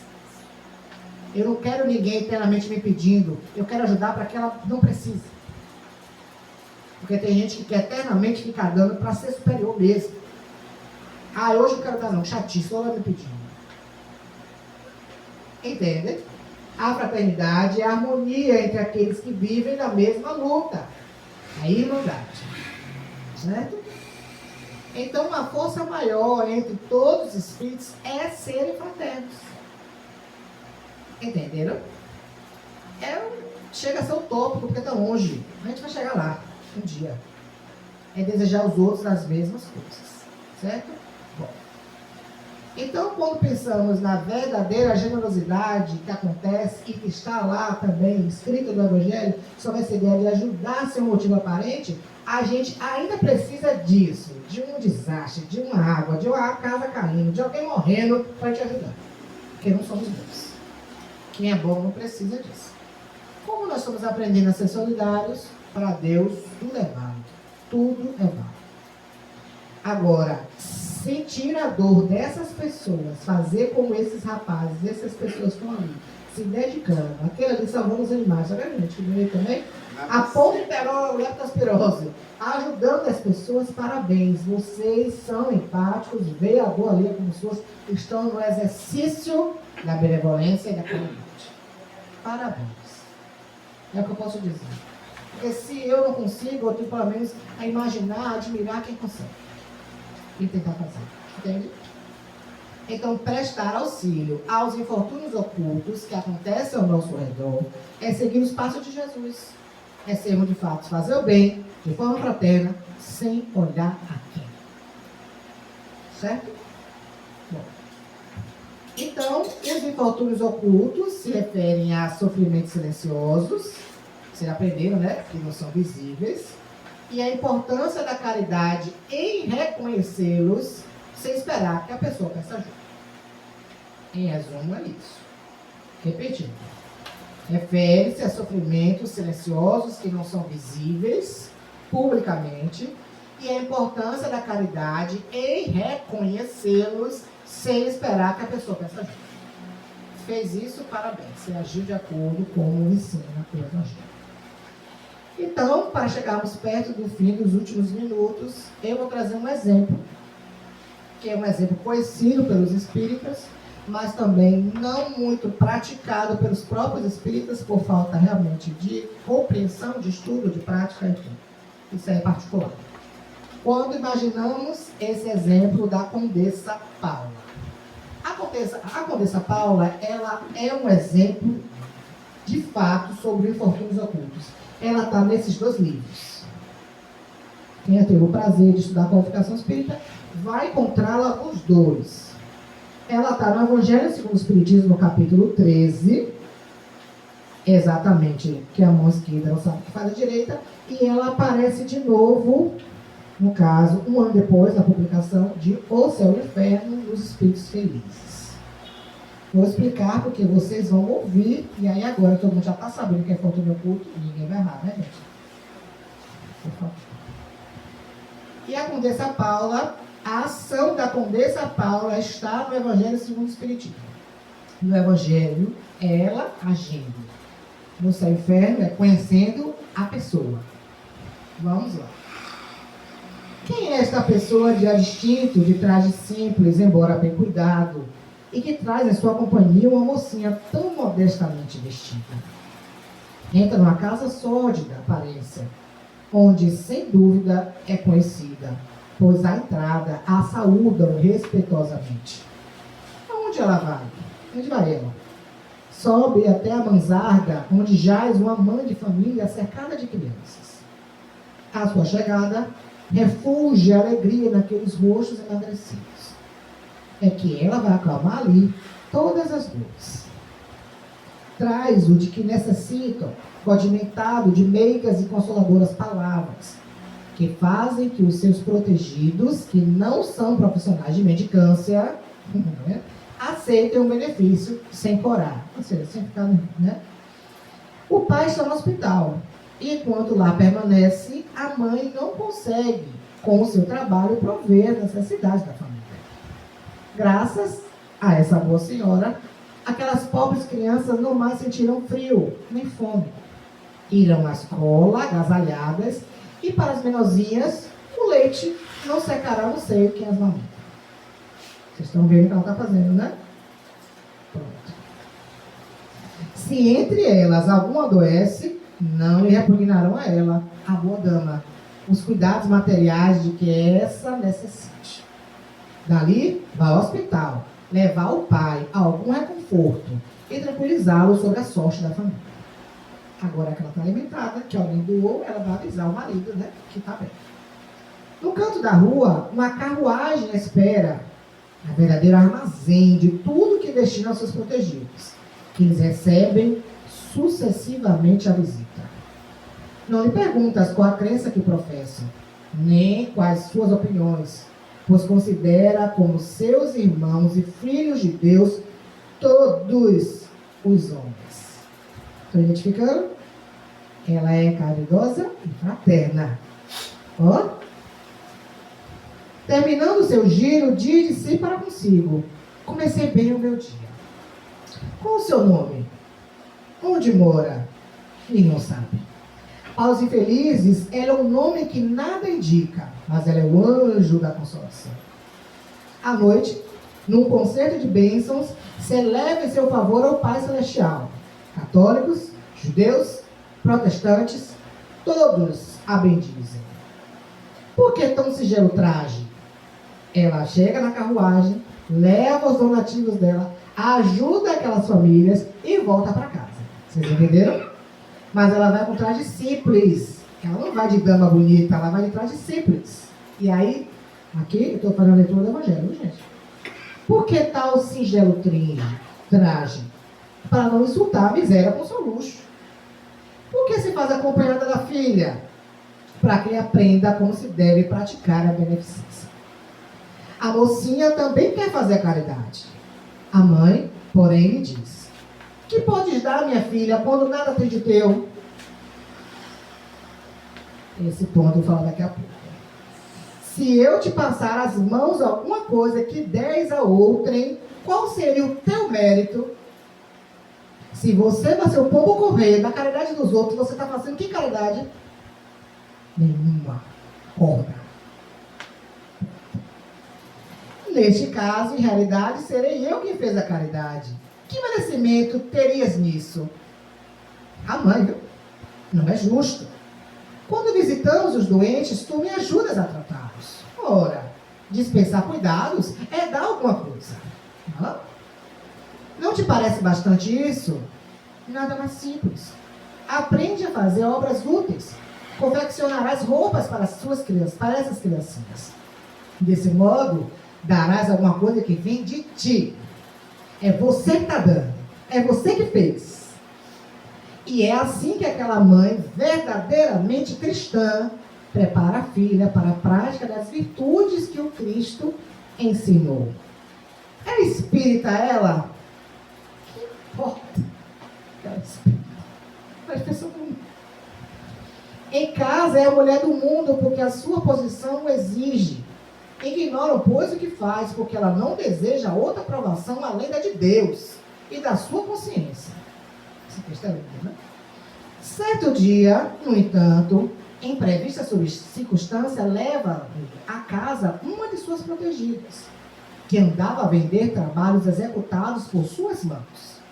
Eu não quero ninguém eternamente me pedindo, eu quero ajudar para que ela não precise. Porque tem gente que quer eternamente ficar dando para ser superior mesmo. Ah, hoje eu quero dar não, chatice, só ela me pedindo. Entende? A fraternidade é a harmonia entre aqueles que vivem na mesma luta. A irmandade. Certo? Então, uma força maior entre todos os espíritos é serem fraternos. Entenderam? Chega a ser utópico, porque está longe. A gente vai chegar lá, um dia. É desejar os outros as mesmas coisas. Certo? Bom. Então, quando pensamos na verdadeira generosidade que acontece e que está lá também escrita no Evangelho, sobre essa ideia de ajudar sem um motivo aparente, a gente ainda precisa disso, de um desastre, de uma água, de uma casa caindo, de alguém morrendo para te ajudar. Porque não somos bons. Quem é bom não precisa disso. Como nós estamos aprendendo a ser solidários, para Deus tudo é válido. Tudo é válido. Agora, sentir a dor dessas pessoas, fazer como esses rapazes, essas pessoas estão ali, se dedicando, aquele ali salvando os animais, sabe a gente que veio também? A ponto de pegar a leptospirose, ajudando as pessoas, parabéns, vocês são empáticos, veem a dor ali como pessoas estão no exercício da benevolência e da caridade. Parabéns. É o que eu posso dizer. Porque se eu não consigo, eu tenho pelo menos a imaginar, a admirar quem consegue. E tentar fazer. Entende? Então, prestar auxílio aos infortúnios ocultos que acontecem ao nosso redor é seguir os passos de Jesus. É sermos, de fato, fazer o bem de forma fraterna, sem olhar a quem. Certo? Bom. Então, os infortúnios ocultos se referem a sofrimentos silenciosos, vocês aprenderam, né? Que não são visíveis. E a importância da caridade em reconhecê-los sem esperar que a pessoa peça ajuda. Em resumo, é isso. Repetindo. Refere-se a sofrimentos silenciosos que não são visíveis publicamente e a importância da caridade em reconhecê-los sem esperar que a pessoa peça ajuda. Fez isso, parabéns. Você agiu de acordo com o ensino do Evangelho. Então, para chegarmos perto do fim dos últimos minutos, eu vou trazer um exemplo, que é um exemplo conhecido pelos espíritas, mas também não muito praticado pelos próprios espíritas, por falta realmente de compreensão, de estudo, de prática, enfim. Isso é particular. Quando imaginamos esse exemplo da Condessa Paula. A Condessa Paula, ela é um exemplo, de fato, sobre infortúnios ocultos. Ela está nesses 2 livros. Quem teve o prazer de estudar a qualificação espírita vai encontrá-la os 2. Ela está no Evangelho segundo o Espiritismo, no capítulo 13, exatamente, que a mão esquerda não sabe o que faz a direita, e ela aparece de novo, no caso, 1 ano depois da publicação de O Céu e o Inferno nos Espíritos Felizes. Vou explicar porque vocês vão ouvir, e aí agora todo mundo já está sabendo que é infortúnio oculto, ninguém vai errar, né, gente? por favor. E a Condessa Paula, a ação da Condessa Paula está no Evangelho segundo o Espiritismo. No Evangelho, ela agindo. No Céu e Inferno é conhecendo a pessoa. Vamos lá. Quem é esta pessoa de ar distinto, de traje simples, embora bem cuidado, e que traz em sua companhia uma mocinha tão modestamente vestida? Entra numa casa sórdida, aparência, onde, sem dúvida, é conhecida, pois à entrada a saúdam respeitosamente. Aonde ela vai? Onde vai ela? Sobe até a mansarda, onde jaz uma mãe de família cercada de crianças. À sua chegada, refulge a alegria naqueles rostos emagrecidos. É que ela vai acalmar ali todas as dores. Traz-o de que necessitam, condimentado de meigas e consoladoras palavras, que fazem que os seus protegidos, que não são profissionais de mendicância, aceitem o benefício sem corar. Ou seja, sem ficar, O pai está no hospital. E enquanto lá permanece, a mãe não consegue, com o seu trabalho, prover as necessidades da família. Graças a essa boa senhora, aquelas pobres crianças não mais sentirão frio, nem fome. Irão à escola, agasalhadas, e para as menorzinhas, o leite não secará no seio que as mamães. Vocês estão vendo o que ela está fazendo, né? Pronto. Se entre elas algum adoece, não lhe repugnarão a ela, a boa dama, os cuidados materiais de que essa necessite. Dali, vai ao hospital, levar o pai a algum reconforto e tranquilizá-lo sobre a sorte da família. Agora que ela está alimentada, que alguém doou, ela vai avisar o marido, que está bem. No canto da rua, uma carruagem espera, um verdadeiro armazém de tudo que destina aos seus protegidos, que eles recebem sucessivamente a visita. Não lhe perguntas qual a crença que professam, nem quais suas opiniões, pois considera como seus irmãos e filhos de Deus todos os homens. Estão identificando? Ela é caridosa e fraterna. Ó. Terminando seu giro, diz de si para consigo: comecei bem o meu dia. Qual o seu nome? Onde mora? Ninguém sabe. Aos infelizes, ela é um nome que nada indica, mas ela é o anjo da consolação. À noite, num concerto de bênçãos, celebra em seu favor ao Pai Celestial. Católicos, judeus, protestantes, todos a bendizem. Por que tão singelo traje? Ela chega na carruagem, leva os donativos dela, ajuda aquelas famílias e volta para casa. Vocês entenderam? Mas ela vai com traje simples. Ela não vai de dama bonita, ela vai de traje simples. E aí, aqui eu estou fazendo a leitura do Evangelho, gente. Por que tal singelo traje? Para não insultar a miséria com seu luxo. Por que se faz acompanhada da filha? Para que aprenda como se deve praticar a beneficência. A mocinha também quer fazer a caridade. A mãe, porém, lhe diz: que podes dar, minha filha, quando nada tem de teu? Esse ponto eu vou falar daqui a pouco. Se eu te passar as mãos alguma coisa que des a outrem, qual seria o teu mérito? Se você vai ser o pombo correio da caridade dos outros, você está fazendo que caridade? Nenhuma. Obra. Neste caso, em realidade, serei eu quem fez a caridade. Que merecimento terias nisso? A mãe, viu? Não é justo. Quando visitamos os doentes, tu me ajudas a tratá-los. Ora, dispensar cuidados é dar alguma coisa. Não te parece bastante isso? Nada mais simples. Aprende a fazer obras úteis. Confeccionarás roupas para essas criancinhas. Desse modo, darás alguma coisa que vem de ti. É você que está dando. É você que fez. E é assim que aquela mãe verdadeiramente cristã prepara a filha para a prática das virtudes que o Cristo ensinou. É espírita ela? Que importa? É espírita. Presta atenção comigo. Em casa é a mulher do mundo, porque a sua posição o exige. Ignoram, pois, o que faz, porque ela não deseja outra aprovação além da de Deus e da sua consciência. Esse texto é lindo, né? Certo dia, no entanto, imprevista circunstância, leva a casa uma de suas protegidas, que andava a vender trabalhos executados por suas mãos.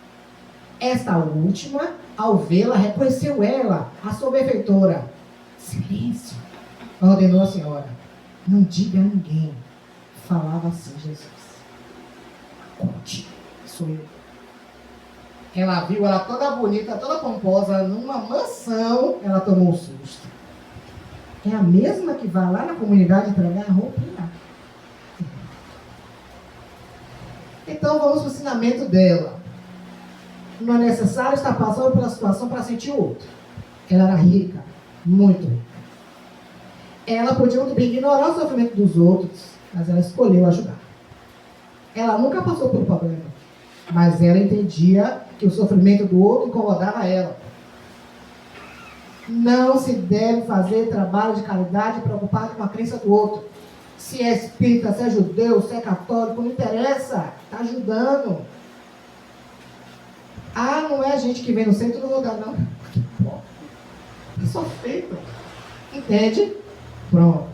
Esta última, ao vê-la, reconheceu ela, a sua benfeitora. Silêncio, ordenou a senhora. Não diga a ninguém. Falava assim Jesus. Conte, sou eu. Ela viu ela toda bonita, toda pomposa, numa mansão, ela tomou um susto. É a mesma que vai lá na comunidade entregar a roupinha. Então vamos para o ensinamento dela. Não é necessário estar passando pela situação para sentir o outro. Ela era rica, muito rica. Ela podia ignorar o sofrimento dos outros, mas ela escolheu ajudar. Ela nunca passou por um problema, mas ela entendia que o sofrimento do outro incomodava ela. Não se deve fazer trabalho de caridade preocupado com a crença do outro. Se é espírita, se é judeu, se é católico, não interessa. Está ajudando. Ah, não é a gente que vem no centro do lugar, não. Que porra. É só feito. Entende? Pronto.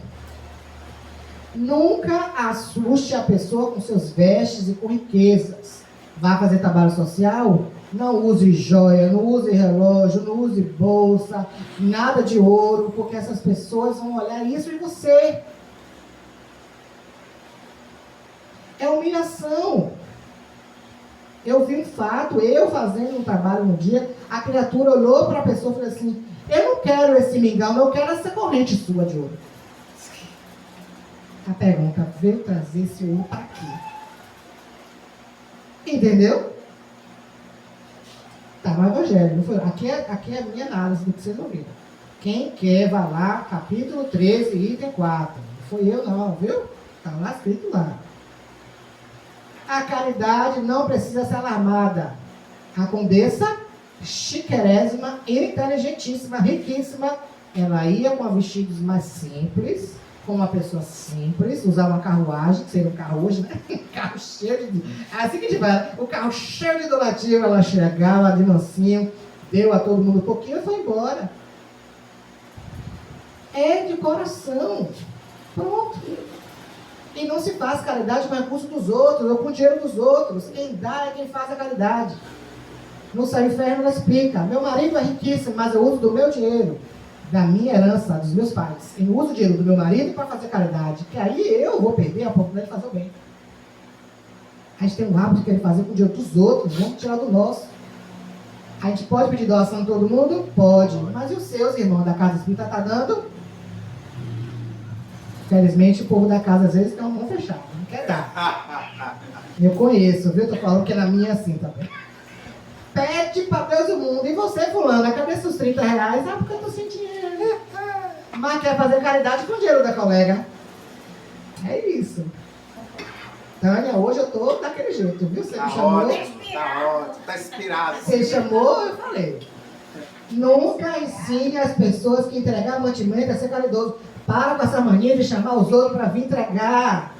Nunca assuste a pessoa com seus vestes e com riquezas. Vai fazer trabalho social? Não use joia, não use relógio, não use bolsa, nada de ouro, porque essas pessoas vão olhar isso em você. É humilhação. Eu vi um fato, eu fazendo um trabalho um dia, a criatura olhou para a pessoa e falou assim, eu não quero esse mingau, eu quero essa corrente sua de ouro. A pergunta, veio trazer esse ouro para quê? Entendeu? Está no Evangelho, não foi? Aqui é a minha análise do que vocês ouviram. Quem quer, vai lá, capítulo 13, item 4. Não foi eu não, viu? Está lá escrito lá. A caridade não precisa ser alarmada. A condessa, chiquerésima, inteligentíssima, riquíssima, ela ia com vestidos mais simples, com uma pessoa simples, usar uma carruagem, que seria um carro hoje, né? Um carro cheio de... Assim que a gente vai, o carro cheio de donativo, ela chegava de mansinho, deu a todo mundo um pouquinho e foi embora. É de coração. Pronto. E não se faz caridade com o recurso dos outros, ou com o dinheiro dos outros. Quem dá é quem faz a caridade. No Céu e Inferno ela explica, meu marido é riquíssimo, mas eu uso do meu dinheiro, da minha herança, dos meus pais. Eu uso o dinheiro do meu marido para fazer caridade, que aí eu vou perder a oportunidade de fazer o bem. A gente tem um hábito de querer fazer com o dinheiro dos outros, vamos tirar do nosso. A gente pode pedir doação de todo mundo? Pode. Mas e os seus irmãos da Casa Espírita está dando? Felizmente o povo da casa às vezes tem uma mão fechada, não quer dar. Eu conheço, viu? Estou falando que é na minha assim também. Pede para Deus o mundo. E você, fulana, cadê seus 30 reais? Ah, porque eu estou sem dinheiro. Mas quer fazer caridade com o dinheiro da colega. É isso. Tânia, hoje eu estou daquele jeito, viu? Você me chamou. Tá ótimo, tá inspirado. Você chamou, eu falei. Nunca ensine as pessoas que entregar mantimento a ser caridoso. Para com essa mania de chamar os outros para vir entregar.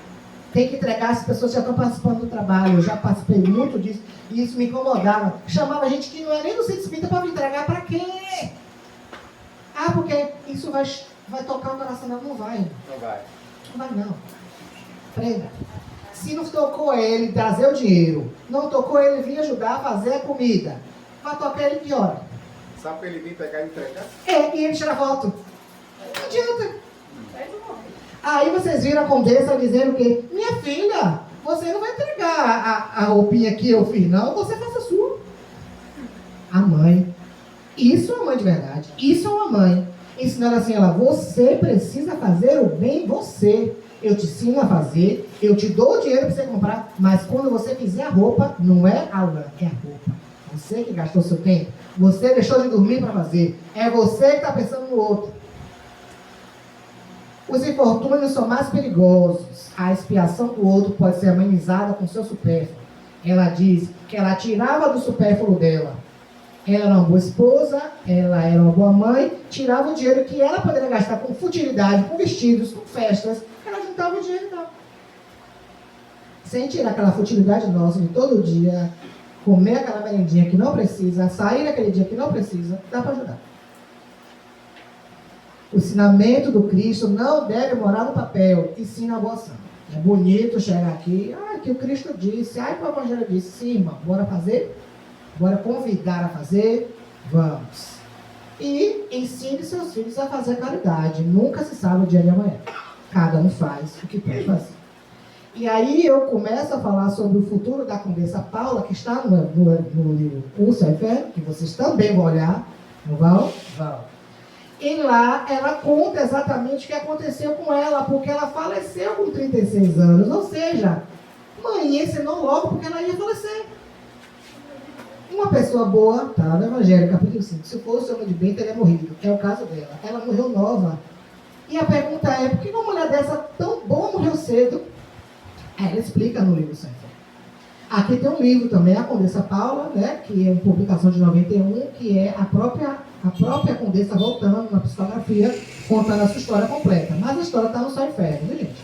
Tem que entregar, as pessoas já estão participando do trabalho. Eu já participei muito disso e isso me incomodava. Chamava gente que não é nem do centro espírita para vir entregar. Para quê? Ah, porque isso vai tocar o coração dela. Não vai. Não vai. Não vai não. Prenda. Se não tocou ele trazer o dinheiro, não tocou ele vir ajudar a fazer a comida, vai tocar ele que hora? Só para ele vir pegar e entregar? É, e ele tira foto. Não adianta. Aí vocês viram a condessa dizendo que, minha filha, você não vai entregar a roupinha que eu fiz, não, você faça a sua. A mãe. Isso é uma mãe de verdade. Isso é uma mãe. Ensinando assim, ela, você precisa fazer o bem em você. Eu te ensino a fazer, eu te dou o dinheiro para você comprar, mas quando você fizer a roupa, não é a lã, é a roupa. Você que gastou seu tempo, você deixou de dormir para fazer. É você que está pensando no outro. Os infortúnios são mais perigosos. A expiação do outro pode ser amenizada com seu supérfluo. Ela diz que ela tirava do supérfluo dela. Ela era uma boa esposa, ela era uma boa mãe, tirava o dinheiro que ela poderia gastar com futilidade, com vestidos, com festas, ela juntava o dinheiro e dava. Sem tirar aquela futilidade nossa de todo dia, comer aquela merendinha que não precisa, sair naquele dia que não precisa, dá para ajudar. O ensinamento do Cristo não deve morar no papel, e sim na boa ação. É bonito chegar aqui, que o Cristo disse, que o Evangelho disse, sim, irmão, bora fazer? Bora convidar a fazer? Vamos. E ensine seus filhos a fazer caridade. Nunca se sabe o dia de amanhã. Cada um faz o que pode fazer. E aí eu começo a falar sobre o futuro da Condessa Paula, que está no livro O Céu e Inferno, que vocês também vão olhar. Não vão? Vão. E lá ela conta exatamente o que aconteceu com ela, porque ela faleceu com 36 anos. Ou seja, mãe ensinou logo porque ela ia falecer. Uma pessoa boa, tá lá no Evangelho, capítulo 5, se fosse homem de bem, teria morrido. É o caso dela. Ela morreu nova. E a pergunta é, por que uma mulher dessa tão boa morreu cedo? Ela explica no livro Céu e Inferno. Aqui tem um livro também, a Condessa Paula, né, que é uma publicação de 91, que é a própria Condessa voltando na psicografia, contando a sua história completa. Mas a história está no Céu e Inferno, né, gente?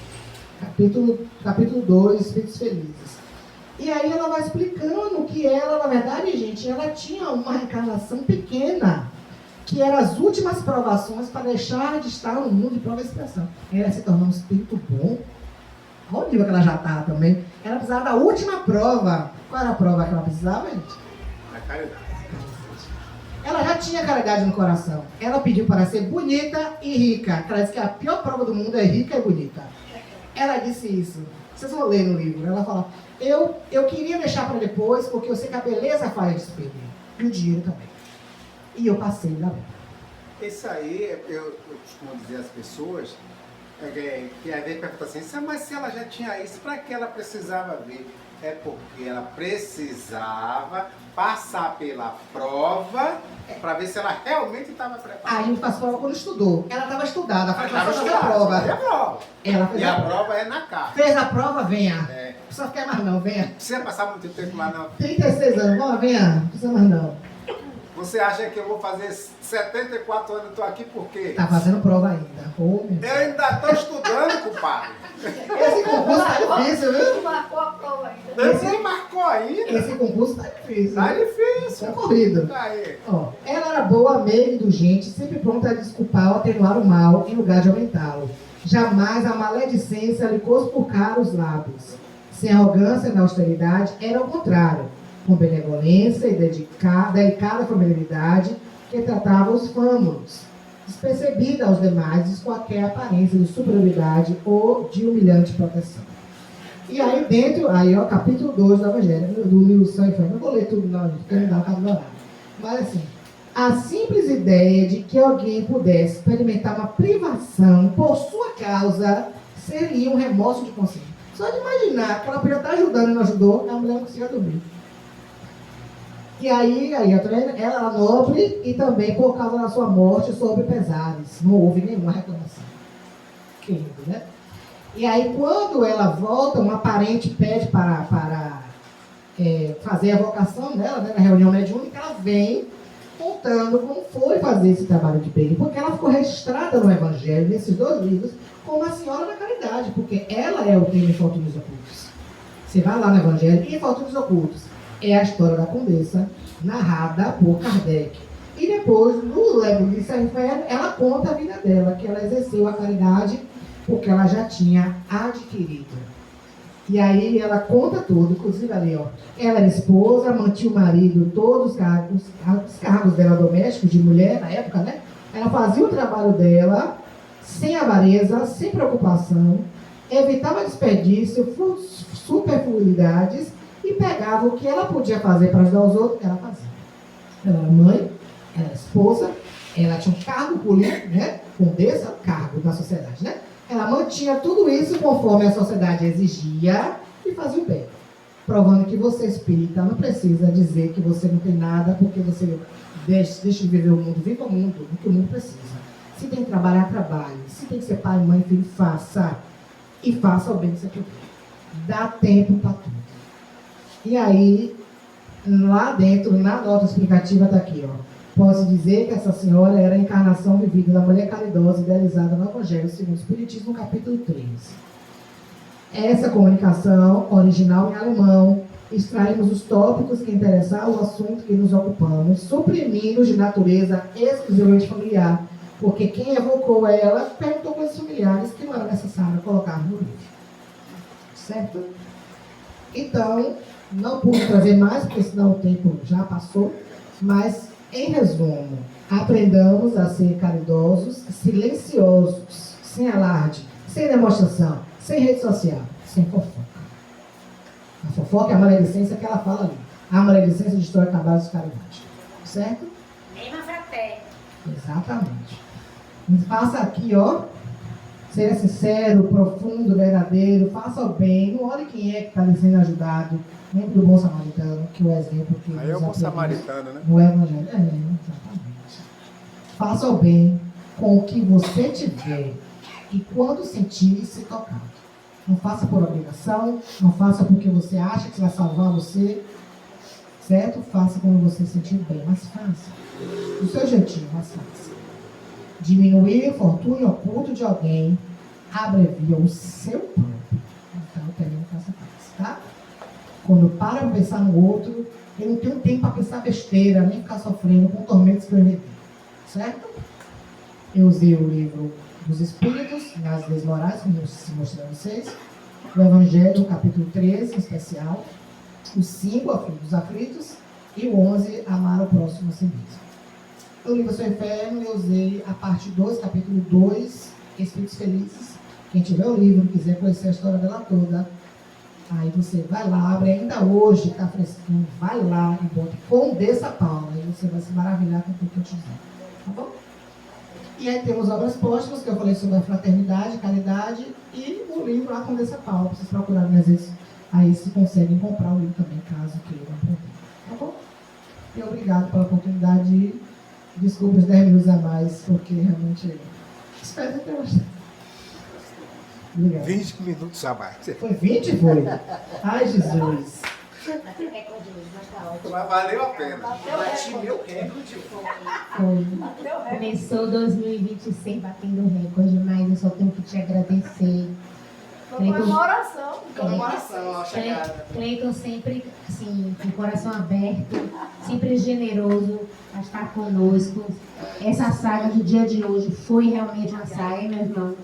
Capítulo 2, Espíritos Felizes. E aí ela vai explicando que ela, na verdade, gente, ela tinha uma reencarnação pequena, que eram as últimas provações para deixar de estar no mundo de prova e expiação. Ela se tornou um espírito bom. Olha o nível que ela já está também. Ela precisava da última prova. Qual era a prova que ela precisava, gente? A caridade. Ela já tinha caridade no coração. Ela pediu para ser bonita e rica. Ela disse que a pior prova do mundo é rica e bonita. Ela disse isso. Vocês vão ler no livro. Ela fala, eu queria deixar para depois, porque eu sei que a beleza faz despender. E o dinheiro também. E eu passei da vida. Isso aí, eu costumo dizer às pessoas, que às vezes perguntam assim, mas se ela já tinha isso, para que ela precisava ver? É porque ela precisava passar pela prova para ver se ela realmente estava preparada. A gente faz prova quando estudou. Ela estava estudada, Ela ela estava fazer a prova. a prova. Ela fez E a prova é na carta. Fez a prova, venha. É. Não precisa ficar mais não, venha. Não precisa passar muito tempo lá não. 36 anos, vamos, venha. Não precisa mais não. Você acha que eu vou fazer 74 anos e estou aqui por quê? Tá fazendo prova ainda. Ô, meu Eu ainda estou estudando, compadre. Esse concurso tá difícil, viu? Não marcou a prova ainda. Ele nem marcou ainda. Esse concurso tá difícil. Tá viu? difícil. Tá corrido. Tá aí. Ó, ela era boa, meiga, indulgente, sempre pronta a desculpar ou atenuar o mal em lugar de aumentá-lo. Jamais a maledicência lhe cuspurcara os lábios. Sem arrogância na austeridade, era ao contrário, com benevolência e delicada familiaridade que tratava os fâmulos, despercebida aos demais com qualquer aparência de superioridade ou de humilhante proteção. E aí dentro, capítulo 2 do Evangelho, do livro Céu e Inferno, não vou ler tudo não, porque não dá cabo do horário. Mas assim, a simples ideia de que alguém pudesse experimentar uma privação por sua causa seria um remorso de consciência. Só de imaginar que ela podia estar ajudando e não ajudou, a mulher não conseguia dormir. E aí ela era nobre e também por causa da sua morte sobre pesares. Não houve nenhuma reclamação. Que lindo, né? E aí quando ela volta, uma parente pede para fazer a vocação dela, né, na reunião mediúnica, ela vem contando como foi fazer esse trabalho de bem. Porque ela ficou registrada no Evangelho, nesses 2 livros, como a Senhora da Caridade. Porque ela é o tema Infortúnios Ocultos. Você vai lá no Evangelho, Infortúnios Ocultos. É a história da Condessa, narrada por Kardec. E depois, no livro de Céu e Inferno, ela conta a vida dela, que ela exerceu a caridade porque ela já tinha adquirido. E aí ela conta tudo, inclusive ali, ó. Ela era esposa, mantinha o marido, todos os cargos dela domésticos, de mulher na época, né? Ela fazia o trabalho dela, sem avareza, sem preocupação, evitava desperdício, superfluidades, e pegava o que ela podia fazer para ajudar os outros, ela fazia. Ela era mãe, ela era esposa, ela tinha um cargo político, né? Condessa, cargo da sociedade, né? Ela mantinha tudo isso conforme a sociedade exigia e fazia o bem. Provando que você, espírita, não precisa dizer que você não tem nada porque você deixa de viver o mundo, viva o mundo, o que o mundo precisa. Se tem que trabalhar, trabalhe. Se tem que ser pai, mãe, filho, faça. E faça o bem que você puder. Dá tempo para tudo. E aí, Lá dentro, na nota explicativa, está aqui, ó. Posso dizer que essa senhora era a encarnação vivida da mulher caridosa idealizada no Evangelho segundo o Espiritismo, capítulo 3. Essa comunicação, original em alemão, extraímos os tópicos que interessavam o assunto que nos ocupamos, suprimindo de natureza exclusivamente familiar, porque quem evocou ela perguntou coisas familiares que não era necessário colocar no livro. Certo? Então, não pude trazer mais, porque senão o tempo já passou, mas, em resumo, aprendamos a ser caridosos, silenciosos, sem alarde, sem demonstração, sem rede social, sem fofoca. A fofoca é a maledicência que ela fala ali. A maledicência destrói trabalhos de caridade. Certo? Nem uma fraterna. Exatamente. Faça aqui, ó. Seja sincero, profundo, verdadeiro. Faça o bem. Não olhe quem é que está lhe sendo ajudado. Lembre do bom samaritano, que é o exemplo que Aí é o nos bom samaritano, né? no Evangelho. Exatamente. Faça o bem com o que você tiver. E quando sentir, se tocar. Não faça por obrigação, não faça porque você acha que vai salvar você, certo? Faça como você sentir bem, mas faça. Do seu jeitinho, mas faça. Diminuir o infortúnio oculto de alguém abrevia o seu próprio. Então, também não faça isso, tá? Quando para pra pensar no outro, eu não tenho tempo para pensar besteira, nem ficar sofrendo com tormentos que eu evitei, certo? Eu usei o livro dos Espíritos, nas leis morais, como eu mostrei a vocês, o Evangelho, capítulo 13, em especial, o 5, a fim dos aflitos, e o 11, amar o próximo a si mesmo. No livro Seu Inferno, eu usei a parte 2, capítulo 2, Espíritos Felizes. Quem tiver o livro, quiser conhecer a história dela toda, aí você vai lá, abre ainda hoje, está fresquinho, vai lá e bota Condessa Paula, e você vai se maravilhar com tudo que eu te dizer. Tá bom? E aí temos obras póstumas, que eu falei sobre a fraternidade, caridade, e o livro A Condessa Paula. Vocês procurarem, às vezes, aí se conseguem comprar o livro também, caso queiram. Tá bom? E obrigado pela oportunidade. Desculpa os 10 minutos a mais, porque realmente espero ter gostado. Obrigado. 20 minutos a mais. Foi 20, foi? Ai, Jesus. Mas valeu a pena. Bati meu recorde. Foi. Começou 2026 batendo recorde, mas eu só tenho que te agradecer. Comemoração. Comemoração, a chegada. Cleiton sempre, assim, com o coração aberto, sempre generoso a estar conosco. Essa saga do dia de hoje foi realmente uma saga, meu irmão.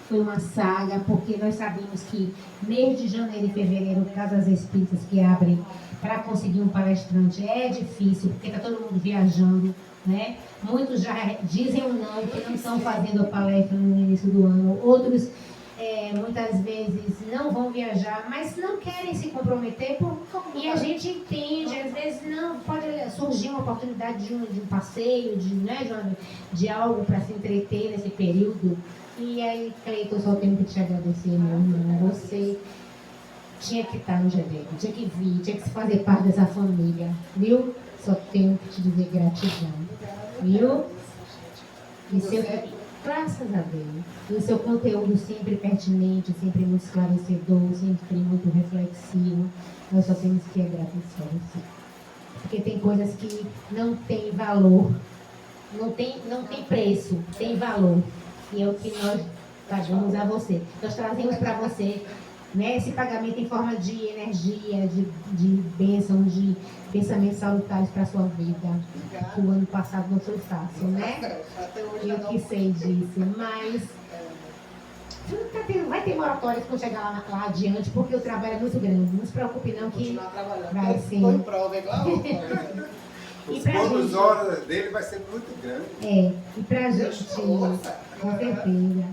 Foi uma saga, porque nós sabemos que mês de janeiro e fevereiro, casas espíritas que abrem para conseguir um palestrante é difícil, porque está todo mundo viajando, né? Muitos já dizem ou não que não estão fazendo a palestra no início do ano, outros muitas vezes não vão viajar, mas não querem se comprometer e a gente entende, às vezes não pode surgir uma oportunidade de um passeio, de algo para se entreter nesse período. E aí, Cleiton, eu só tenho que te agradecer, meu irmão. Você tinha que estar no GDEC, tinha que vir, tinha que fazer parte dessa família, viu? Só tenho que te dizer gratidão, viu? Graças a Deus. E o seu conteúdo sempre pertinente, sempre muito esclarecedor, sempre muito reflexivo. Nós só temos que agradecer a você. Porque tem coisas que não tem valor, não tem preço, tem valor. E é o que nós pagamos a você. Nós trazemos para você, né, esse pagamento em forma de energia, de bênçãos, de pensamentos salutares para a sua vida. O ano passado não foi fácil, né? Eu que sei disso, mas vai ter moratórias quando chegar lá adiante, porque o trabalho é muito grande. Não se preocupe não que vai ser. Estou em prova igual a outra. Os bônus horas dele vai ser muito grande. E pra gente, com certeza,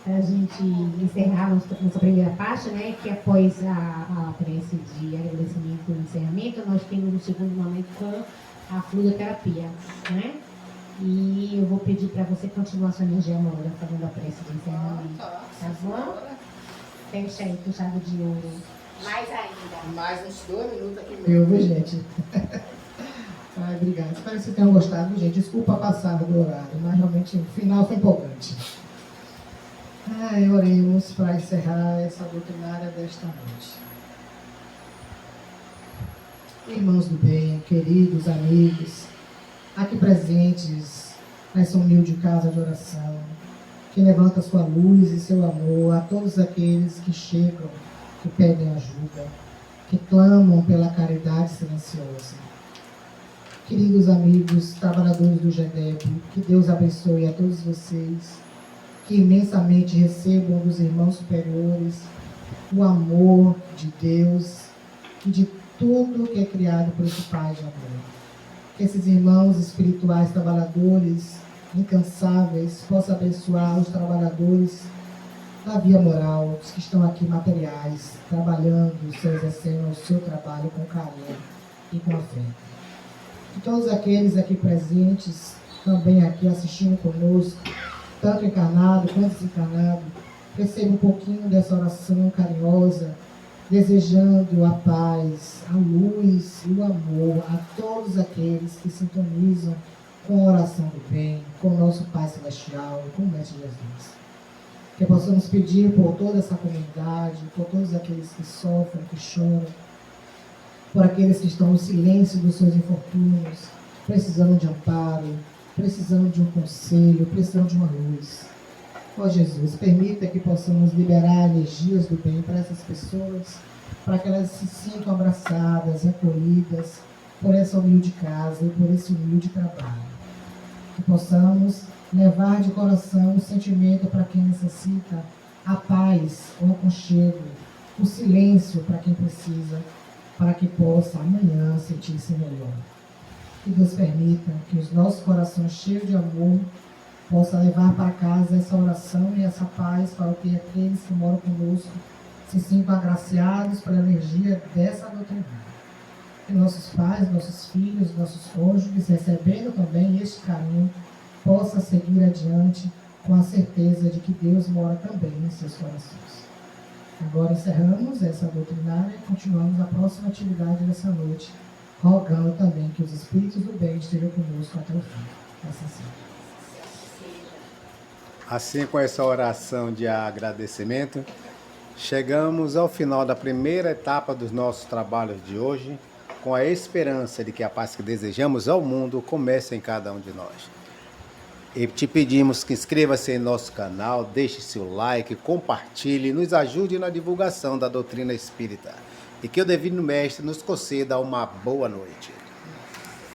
pra gente encerrar nossa primeira parte, né, que após a prece de agradecimento e encerramento, nós temos o segundo momento com a fluidoterapia, né? E eu vou pedir para você continuar sua energia amorosa fazendo a prece de encerramento, tá bom? Fecha aí com chave de ouro. Mais ainda. Mais uns 2 minutos aqui mesmo. Eu, viu, gente? Ai, obrigado. Espero que vocês tenham gostado, gente. Desculpa a passada do horário, mas realmente o final foi empolgante. Ai, oremos para encerrar essa doutrinária desta noite. Irmãos do bem, queridos amigos, aqui presentes nessa humilde casa de oração, que levanta sua luz e seu amor a todos aqueles que chegam, que pedem ajuda, que clamam pela caridade silenciosa. Queridos amigos, trabalhadores do GEDEB, que Deus abençoe a todos vocês, que imensamente recebam dos irmãos superiores o amor de Deus e de tudo que é criado por esse Pai de amor. Que esses irmãos espirituais trabalhadores, incansáveis, possam abençoar os trabalhadores da via moral, os que estão aqui materiais, trabalhando, exercendo o seu trabalho com carinho e com afeto. Que todos aqueles aqui presentes, também aqui assistindo conosco, tanto encarnado quanto desencarnado, recebam um pouquinho dessa oração carinhosa, desejando a paz, a luz e o amor a todos aqueles que sintonizam com a oração do bem, com o nosso Pai Celestial, com o Mestre Jesus. Que possamos pedir por toda essa comunidade, por todos aqueles que sofrem, que choram, por aqueles que estão no silêncio dos seus infortúnios, precisando de amparo, precisando de um conselho, precisando de uma luz. Ó Jesus, permita que possamos liberar energias do bem para essas pessoas, para que elas se sintam abraçadas, acolhidas por essa humilde casa e por esse humilde trabalho. Que possamos levar de coração o sentimento para quem necessita, a paz, o aconchego, o silêncio para quem precisa, para que possa amanhã sentir-se melhor. Que Deus permita que os nossos corações cheios de amor possam levar para casa essa oração e essa paz para que aqueles que moram conosco se sintam agraciados pela energia dessa doutrina. Que nossos pais, nossos filhos, nossos cônjuges, recebendo também este carinho, possa seguir adiante com a certeza de que Deus mora também em seus corações. Agora encerramos essa doutrinária e continuamos a próxima atividade dessa noite, rogando também que os Espíritos do bem estejam conosco até o fim. Assim seja. Assim, com essa oração de agradecimento, chegamos ao final da primeira etapa dos nossos trabalhos de hoje, com a esperança de que a paz que desejamos ao mundo comece em cada um de nós. E te pedimos que inscreva-se em nosso canal, deixe seu like, compartilhe e nos ajude na divulgação da doutrina espírita. E que o Divino Mestre nos conceda uma boa noite.